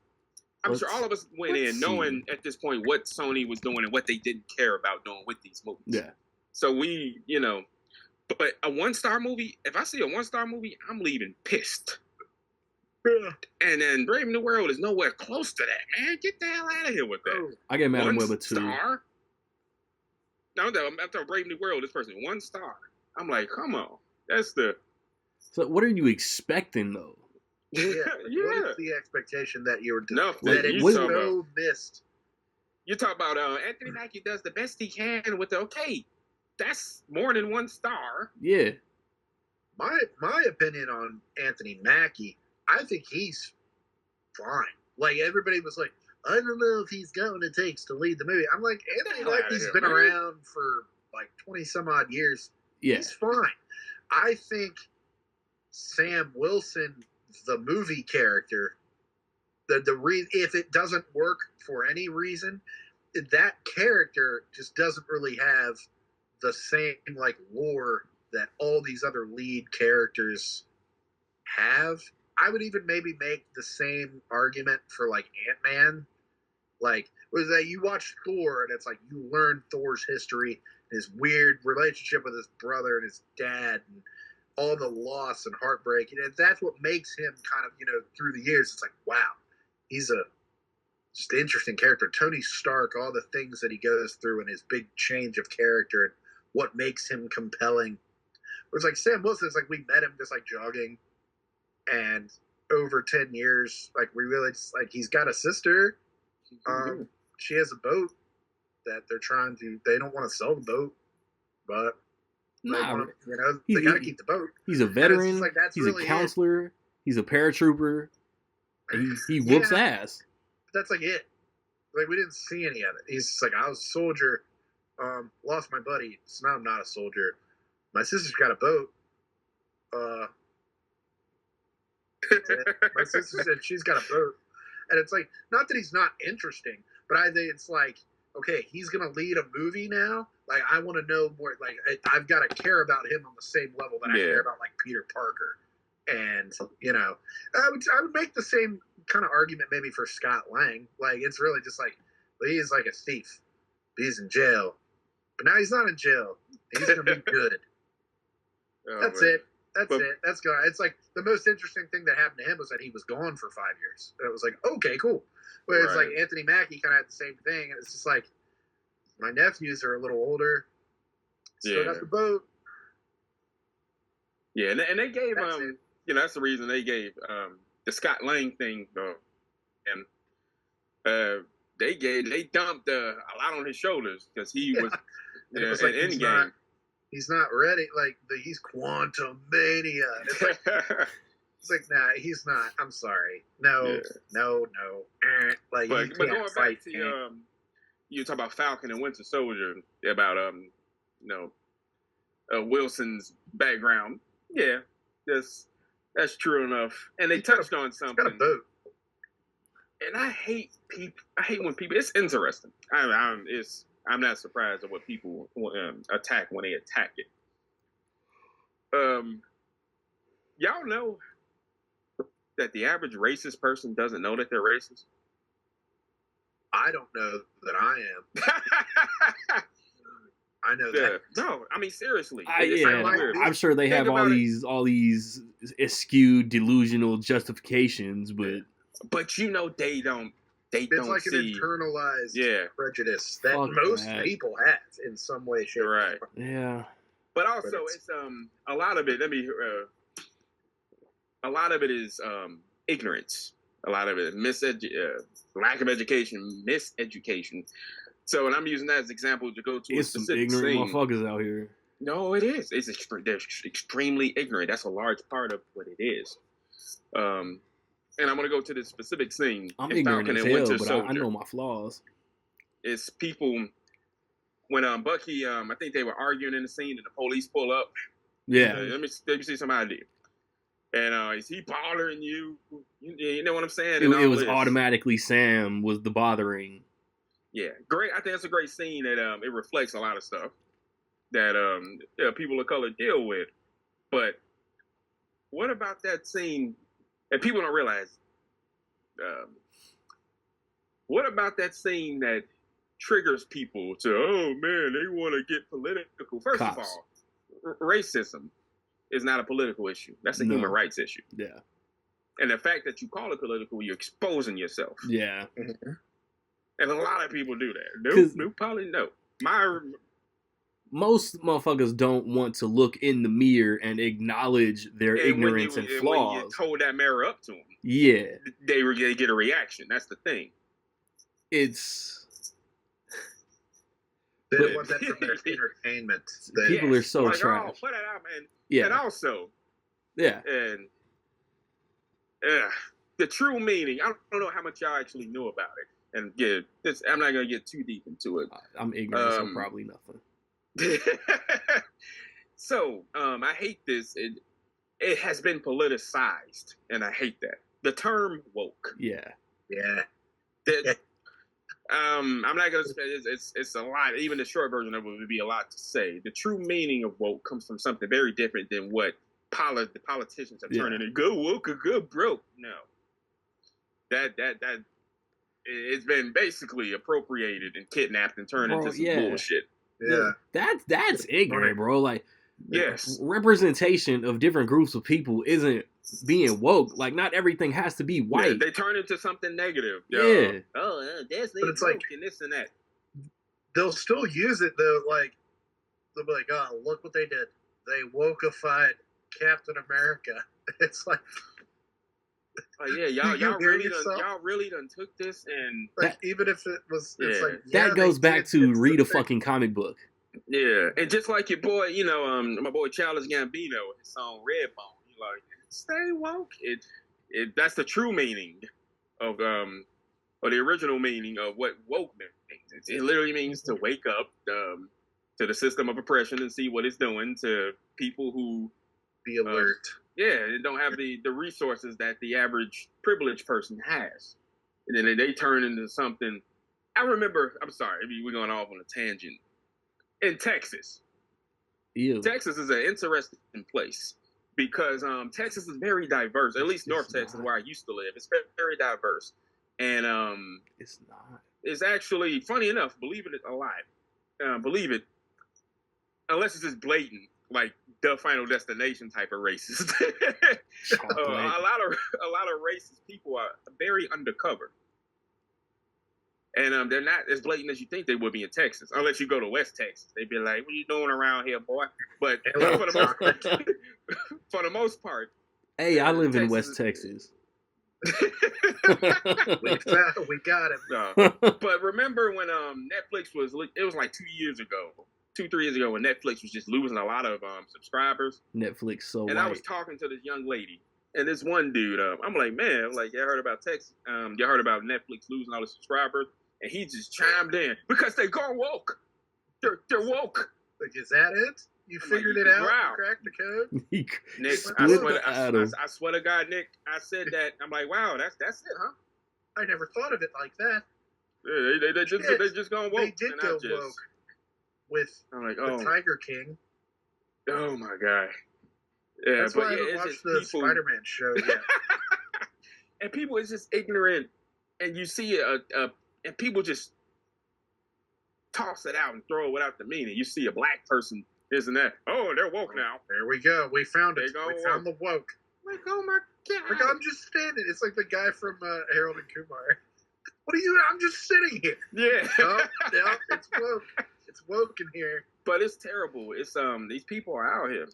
I'm sure all of us went in knowing at this point what Sony was doing and what they didn't care about doing with these movies. Yeah. So we, you know, but a 1-star movie, if I see a 1-star movie, I'm leaving pissed. And then Brave New World is nowhere close to that, man. Get the hell out of here with that. I gave Madam Web a 2. 1 star? No, after Brave New World, this person, 1 star. I'm like, come on. That's the... So what are you expecting, though? Yeah. What is the expectation that you were doing? No, that it's so missed. You talk about Anthony Mackie does the best he can with the that's more than 1 star. Yeah. My opinion on Anthony Mackie, I think he's fine. Like, everybody was like, I don't know if he's got what it takes to lead the movie. I'm like, Anthony Mackie's been around for like 20 some odd years. Yeah. He's fine. I think Sam Wilson, the movie character, if it doesn't work for any reason, that character just doesn't really have the same like lore that all these other lead characters have. I would even maybe make the same argument for like Ant-Man. Like, was that you watch Thor and it's like you learn Thor's history, his weird relationship with his brother and his dad, and all the loss and heartbreak, and that's what makes him kind of, you know, through the years, it's like, wow, he's just an interesting character. Tony Stark, all the things that he goes through and his big change of character and what makes him compelling. Whereas like Sam Wilson, it's like we met him just like jogging, and over 10 years, like we realized like he's got a sister. She has a boat that they don't want to sell the boat, but they gotta keep the boat. He's a veteran. Like, he's really a counselor. He's a paratrooper. He whoops ass. That's like it. Like, we didn't see any of it. He's just like, I was a soldier, lost my buddy, so now I'm not a soldier. My sister's got a boat. My sister said she's got a boat. And it's like, not that he's not interesting, but I think it's like, okay, he's gonna lead a movie now. Like, I want to know more. Like, I've got to care about him on the same level that I care about like Peter Parker. And I would make the same kind of argument maybe for Scott Lang. Like, it's really just like, well, he is like a thief. He's in jail, but now he's not in jail. He's gonna be good. That's it. That's good. It's like the most interesting thing that happened to him was that he was gone for 5 years. And it was like, okay, cool. Whereas like Anthony Mackie kind of had the same thing, and it's just like, my nephews are a little older. Still got the boat. Yeah, and they gave that's the reason they gave the Scott Lang thing though, and they dumped a lot on his shoulders because he was it was like he's not ready. Like he's quantum mania. It's like, it's like, nah, he's not. I'm sorry. No. Like, but going back to you talk about Falcon and Winter Soldier about Wilson's background. Yeah, that's true enough. And they touched on something. He's got a boat. And I hate when people. It's interesting. I'm not surprised at what people attack when they attack it. Y'all know that the average racist person doesn't know that they're racist? I don't know that I am. I know that. No, I mean seriously. I'm sure they have all these skewed, delusional justifications, but they don't. It's like see an internalized prejudice that most people have in some way, shape, right? Or form. Yeah. But also, it's a lot of it. A lot of it is ignorance. A lot of it is lack of education, miseducation. So, and I'm using that as an example to go to a specific some ignorant scene. motherfuckers out here. No, it is. They're extremely ignorant. That's a large part of what it is. And I'm going to go to this specific scene. I'm ignorant as hell, but I know my flaws. It's people, when Bucky, I think they were arguing in the scene and the police pull up. Yeah. Let me see some idea. And is he bothering you? You know what I'm saying? It was automatically Sam was the bothering. Yeah, great. I think that's a great scene that it reflects a lot of stuff that people of color deal with. But what about that scene? And people don't realize. What about that scene that triggers people to, oh man, they want to get political? First of all, racism is not a political issue. That's a human rights issue. Yeah. And the fact that you call it political, you're exposing yourself. Yeah. And a lot of people do that. Most motherfuckers don't want to look in the mirror and acknowledge their ignorance and flaws. When you hold that mirror up to them, they get a reaction. That's the thing. They want that for their entertainment. People are so trash. Oh, put it out, man. Yeah. And also, and the true meaning. I don't know how much y'all actually knew about it. And I'm not gonna get too deep into it. I'm ignorant, so probably nothing. So, I hate this. It has been politicized, and I hate that. The term woke. Yeah. I'm not gonna say it's a lot. Even the short version of it would be a lot to say. The true meaning of woke comes from something very different than what the politicians have turned into. Go woke or go broke. No. That it's been basically appropriated and kidnapped and turned into some bullshit. Yeah. That's ignorant, bro. Like, yes, representation of different groups of people isn't being woke. Like, not everything has to be white. Yeah, they turn into something negative. Yeah. That's but it's like and this and that. They'll still use it though. Like they'll be like, "Oh, look what they did! They wokeified Captain America." It's like, oh yeah, y'all really done took this and like, even if it was, it's like that goes back to read a fucking comic book. Yeah, and just like your boy, my boy Childish Gambino, his song Redbone, he like, stay woke. It that's the true meaning of or the original meaning of what woke means. It literally means to wake up to the system of oppression and see what it's doing to people who be alert. They don't have the resources that the average privileged person has. and then they turn into something. I remember. I'm sorry, we're going off on a tangent. In Texas, Ew. Texas is an interesting place because Texas is very diverse. At least North Texas, where I used to live, it's very, very diverse, and it's not. It's actually funny enough. Believe it or not, believe it, unless it's just blatant, like the Final Destination type of racist. a lot of racist people are very undercover. And they're not as blatant as you think they would be in Texas, unless you go to West Texas. They'd be like, "What are you doing around here, boy?" But for the most part, hey, I live in West Texas. we got it. But remember when Netflix was? It was like 3 years ago, when Netflix was just losing a lot of subscribers. Netflix, and I was talking to this young lady. And this one dude, I'm like, man, you heard about Texas? You heard about Netflix losing all the subscribers? And he just chimed in because they gone woke. They're woke. Like, is that it? You figured it out? Wow. You cracked the code? Nick, I swear to God, Nick, I said that. I'm like, wow, that's it, huh? I never thought of it like that. Yeah, they just gone woke. They did go woke with the Tiger King. Oh my God. Yeah, that's why I haven't watched the Spider-Man show yet. And people is just ignorant, and you see and people just toss it out and throw it without the meaning. You see a black person, isn't that? Oh, they're woke now. There we go. We found it. We found the woke. Like, oh my God. Like, I'm just standing. It's like the guy from Harold and Kumar. What are you? I'm just sitting here. Yeah. Yeah, it's woke. It's woke in here. But it's terrible. It's these people are out here.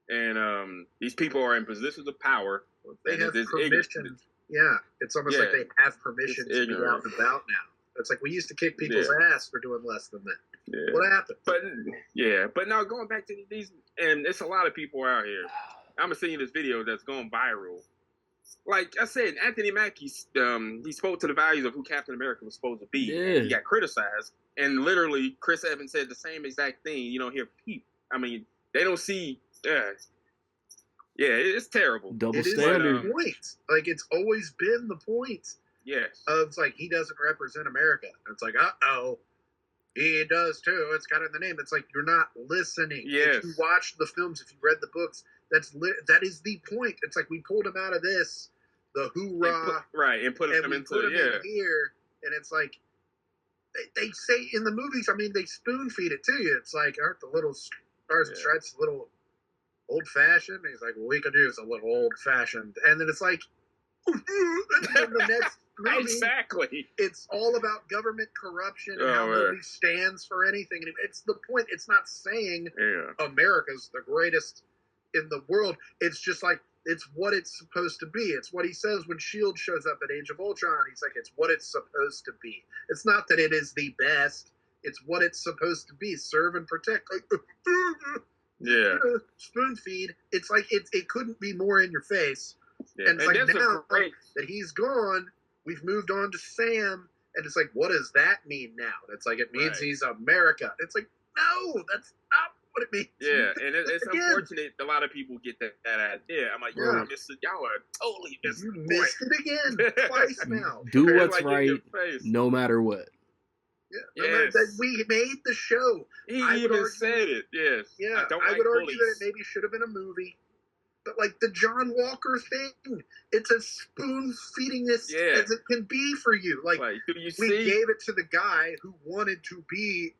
And these people are in positions of power. They have permission. Yeah, it's almost like they have permission to be out and about now. It's like we used to kick people's ass for doing less than that. Yeah. What happened? But now going back to these, and it's a lot of people out here. I'm seeing this video that's going viral. Like I said, Anthony Mackie, he spoke to the values of who Captain America was supposed to be. Yeah. He got criticized, and literally Chris Evans said the same exact thing. You don't hear people. I mean, they don't see. Yeah, it's terrible. Double standard. The point. Like, it's always been the point. Yes. Of, like, he doesn't represent America. It's like, uh-oh, he does too. It's got in the name. It's like, you're not listening. Yes. If you watched the films, if you read the books, that is the point. It's like, we pulled him out of this, the hoorah. And put him in here. And it's like, they say in the movies, I mean, they spoon feed it to you. It's like, aren't the little stars and stripes a little old-fashioned? And he's like, well, we could use a little old-fashioned. And then it's like, and then the next movie, exactly. It's all about government corruption and how nobody stands for anything. And it's the point. It's not saying America's the greatest in the world. It's just like, it's what it's supposed to be. It's what he says when S.H.I.E.L.D. shows up at Age of Ultron. He's like, it's what it's supposed to be. It's not that it is the best. It's what it's supposed to be. Serve and protect. Like, spoon feed. It's like it couldn't be more in your face. Yeah. And it's like now that he's gone, we've moved on to Sam, and it's like, what does that mean now? It's like, it means he's America. It's like, no, that's not what it means. Yeah, and it's unfortunate a lot of people get that idea. I'm like, y'all are totally missing You missed it again twice now. Do what's right, no matter what. Yeah, we made the show. He even said it. Yes. Yeah, I would argue that it maybe should have been a movie. But like the John Walker thing, it's as spoon feeding this as it can be for you. Like we gave it to the guy who wanted to be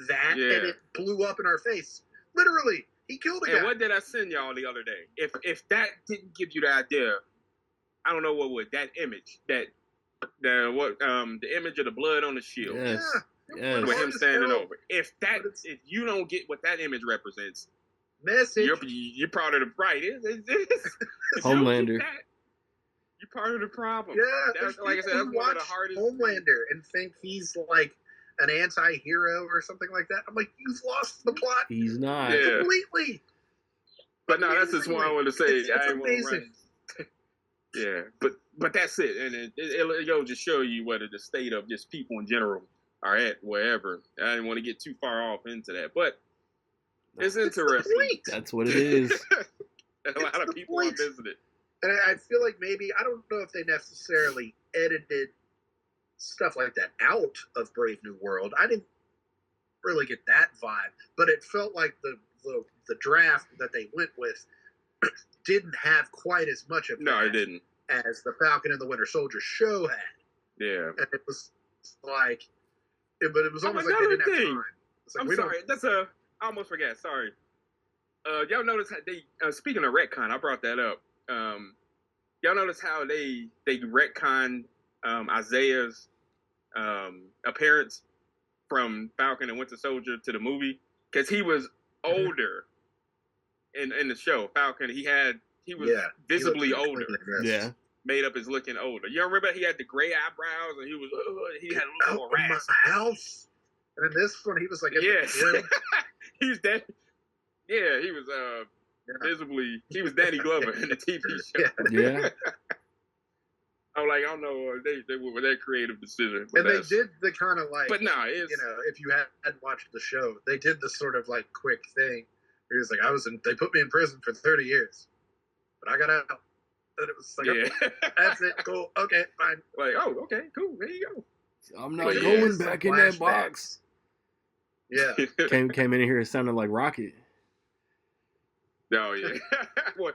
that, and it blew up in our face. Literally, he killed a guy. And what did I send y'all the other day? If that didn't give you the idea, I don't know what would. That image, the image of the blood on the shield, with him standing over. If you don't get what that image represents. Message. You're part of the Homelander. You're part of the problem. Yeah, like I said, that's one of the hardest. Homelander and think he's like an anti-hero or something like that. I'm like, you've lost the plot. He's not completely. But no, that's just what I want to say. It's amazing. Yeah, but that's it, and it'll just show you whether the state of just people in general are at wherever. I didn't want to get too far off into that, but. It's interesting. That's what it is. A lot of people are visiting. And I feel like maybe, I don't know if they necessarily edited stuff like that out of Brave New World. I didn't really get that vibe, but it felt like the draft that they went with didn't have quite as much of No, that it didn't. as the Falcon and the Winter Soldier show had. Yeah. And it was like, but it was almost like they another didn't have thing. time. It's like, I'm we sorry. I almost forgot. Sorry. Y'all notice how they speaking of retcon, I brought that up. Y'all notice how they retcon Isaiah's appearance from Falcon and Winter Soldier to the movie, because he was older in the show. Falcon, he was visibly older. Yeah. Made up as looking older. You remember he had the gray eyebrows and he had a little more rasp. My house. And in this one, he was like, he's that. Yeah, he was visibly. He was Danny Glover in the TV show. Yeah. I'm like, I don't know. They were with that creative decision. And they did the kind of like, but no, it's, if you hadn't watched the show, they did the sort of like quick thing. Where he was like, they put me in prison for 30 years, but I got out. And it was like, okay, that's it, cool, okay, fine. Like, oh, okay, cool, there you go. I'm not going back in that box. Yeah. Came in here, it sounded like Rocket. Oh, yeah. Well,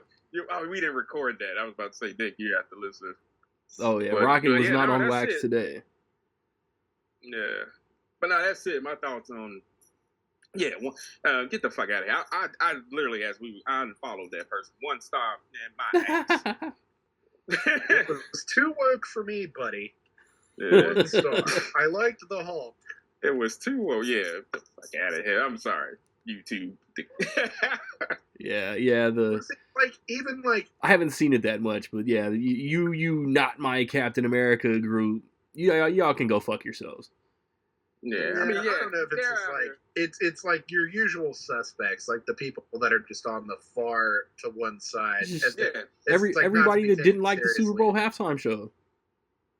we didn't record that. I was about to say, Nick, you have to listen. Oh, yeah, Rocket was not on wax today. Yeah. But no, that's it. My thoughts on... Yeah, get the fuck out of here. I literally, I unfollowed that person. 1 star, and my ass. It was too woke for me, buddy. Yeah. 1 star. I liked the Hulk. It was too woke. Yeah, get the fuck out of here. I'm sorry, YouTube. Yeah. I haven't seen it that much, but yeah, you not my Captain America group. Y'all can go fuck yourselves. Yeah, I mean, I don't know if it's just like it's like your usual suspects, like the people that are just on the far to one side. Everybody that didn't like the Super Bowl halftime show.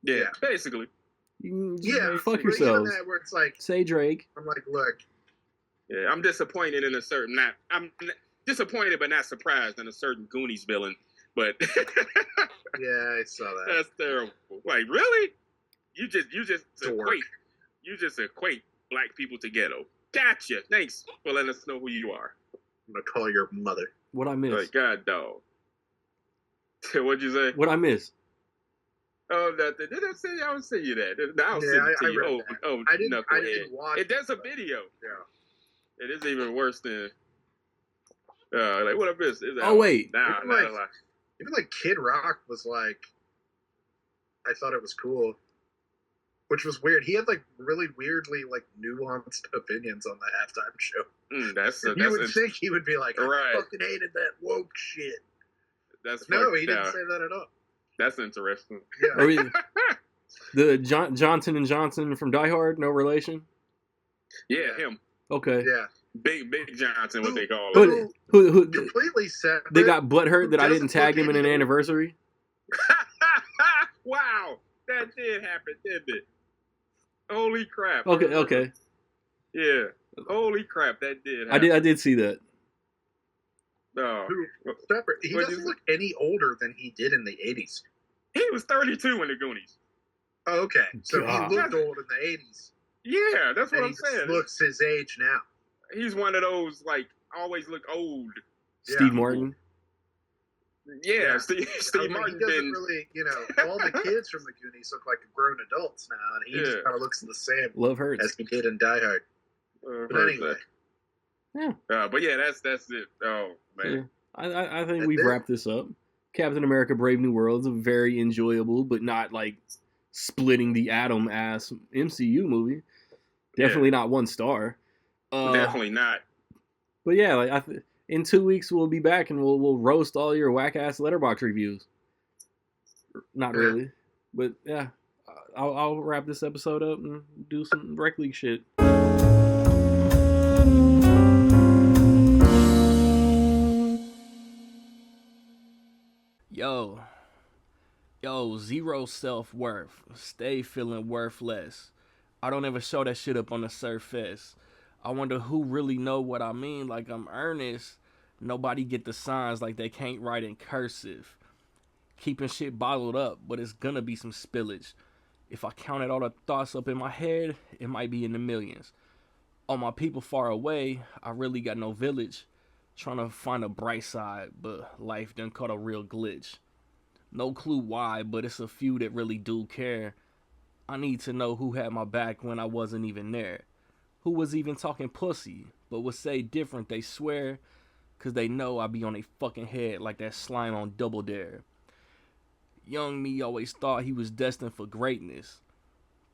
Yeah, basically. Fuck yourselves. Where it's like, say Drake. I'm like, look. Yeah, I'm disappointed in I'm disappointed but not surprised in a certain Goonies villain. But yeah, I saw that. That's terrible. Like, really? You just equate black people to ghetto. Gotcha. Thanks for letting us know who you are. I'm gonna call your mother. What I miss? Like, God, dog. What'd you say? What I miss? Oh, did I say? I would say you that. I'll send it to you. I didn't watch it. There's a video. Yeah. It is even worse than. Like, what I miss? Wait. Even like Kid Rock was like, I thought it was cool. Which was weird. He had like really weirdly like nuanced opinions on the halftime show. You would think he would be like, I fucking hated that woke shit. No, he didn't say that at all. That's interesting. Yeah. The Johnson and Johnson from Die Hard, no relation. Yeah, him. Okay. Yeah. Big Johnson, what they call it. Who completely separate. They got butthurt that I didn't tag him in an anniversary. Wow, that did happen, didn't it? Holy crap. Okay. Yeah. Holy crap, that did happen. I did see that. No. Separate. He doesn't look any older than he did in the 80s. He was 32 in the Goonies. Oh, okay. So he looked old in the 80s. Yeah, that's what I'm saying. He looks his age now. He's one of those, like, always look old. Steve Martin. Yeah, Steve Martin. He doesn't really, all the kids from the Goonies look like grown adults now, and he just kind of looks the same. Love hurts. As he did in Die Hard. But anyway. Yeah. But yeah, that's it. Oh, man. Yeah. I think we've wrapped this up. Captain America Brave New World is a very enjoyable, but not like splitting the atom ass MCU movie. Definitely not 1 star. Definitely not. But yeah, like in 2 weeks we'll be back and we'll roast all your whack ass Letterboxd reviews. Not really, but yeah, I'll wrap this episode up and do some rec league shit. Yo, zero self-worth. Stay feeling worthless. I don't ever show that shit up on the surface. I wonder who really know what I mean, like I'm earnest. Nobody get the signs like they can't write in cursive. Keeping shit bottled up, but it's gonna be some spillage. If I counted all the thoughts up in my head, it might be in the millions. All my people far away, I really got no village. Trying to find a bright side, but life done caught a real glitch. No clue why, but it's a few that really do care. I need to know who had my back when I wasn't even there. Who was even talking pussy, but would say different, they swear. Cause they know I be on a fucking head like that slime on Double Dare. Young me always thought he was destined for greatness.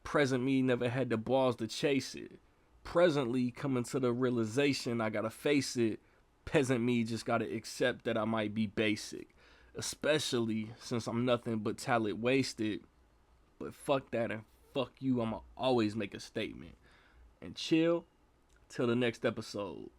Present me never had the balls to chase it. Presently coming to the realization I gotta face it. Peasant me just gotta accept that I might be basic. Especially since I'm nothing but talent wasted. But fuck that and fuck you, I'ma always make a statement. And chill till the next episode.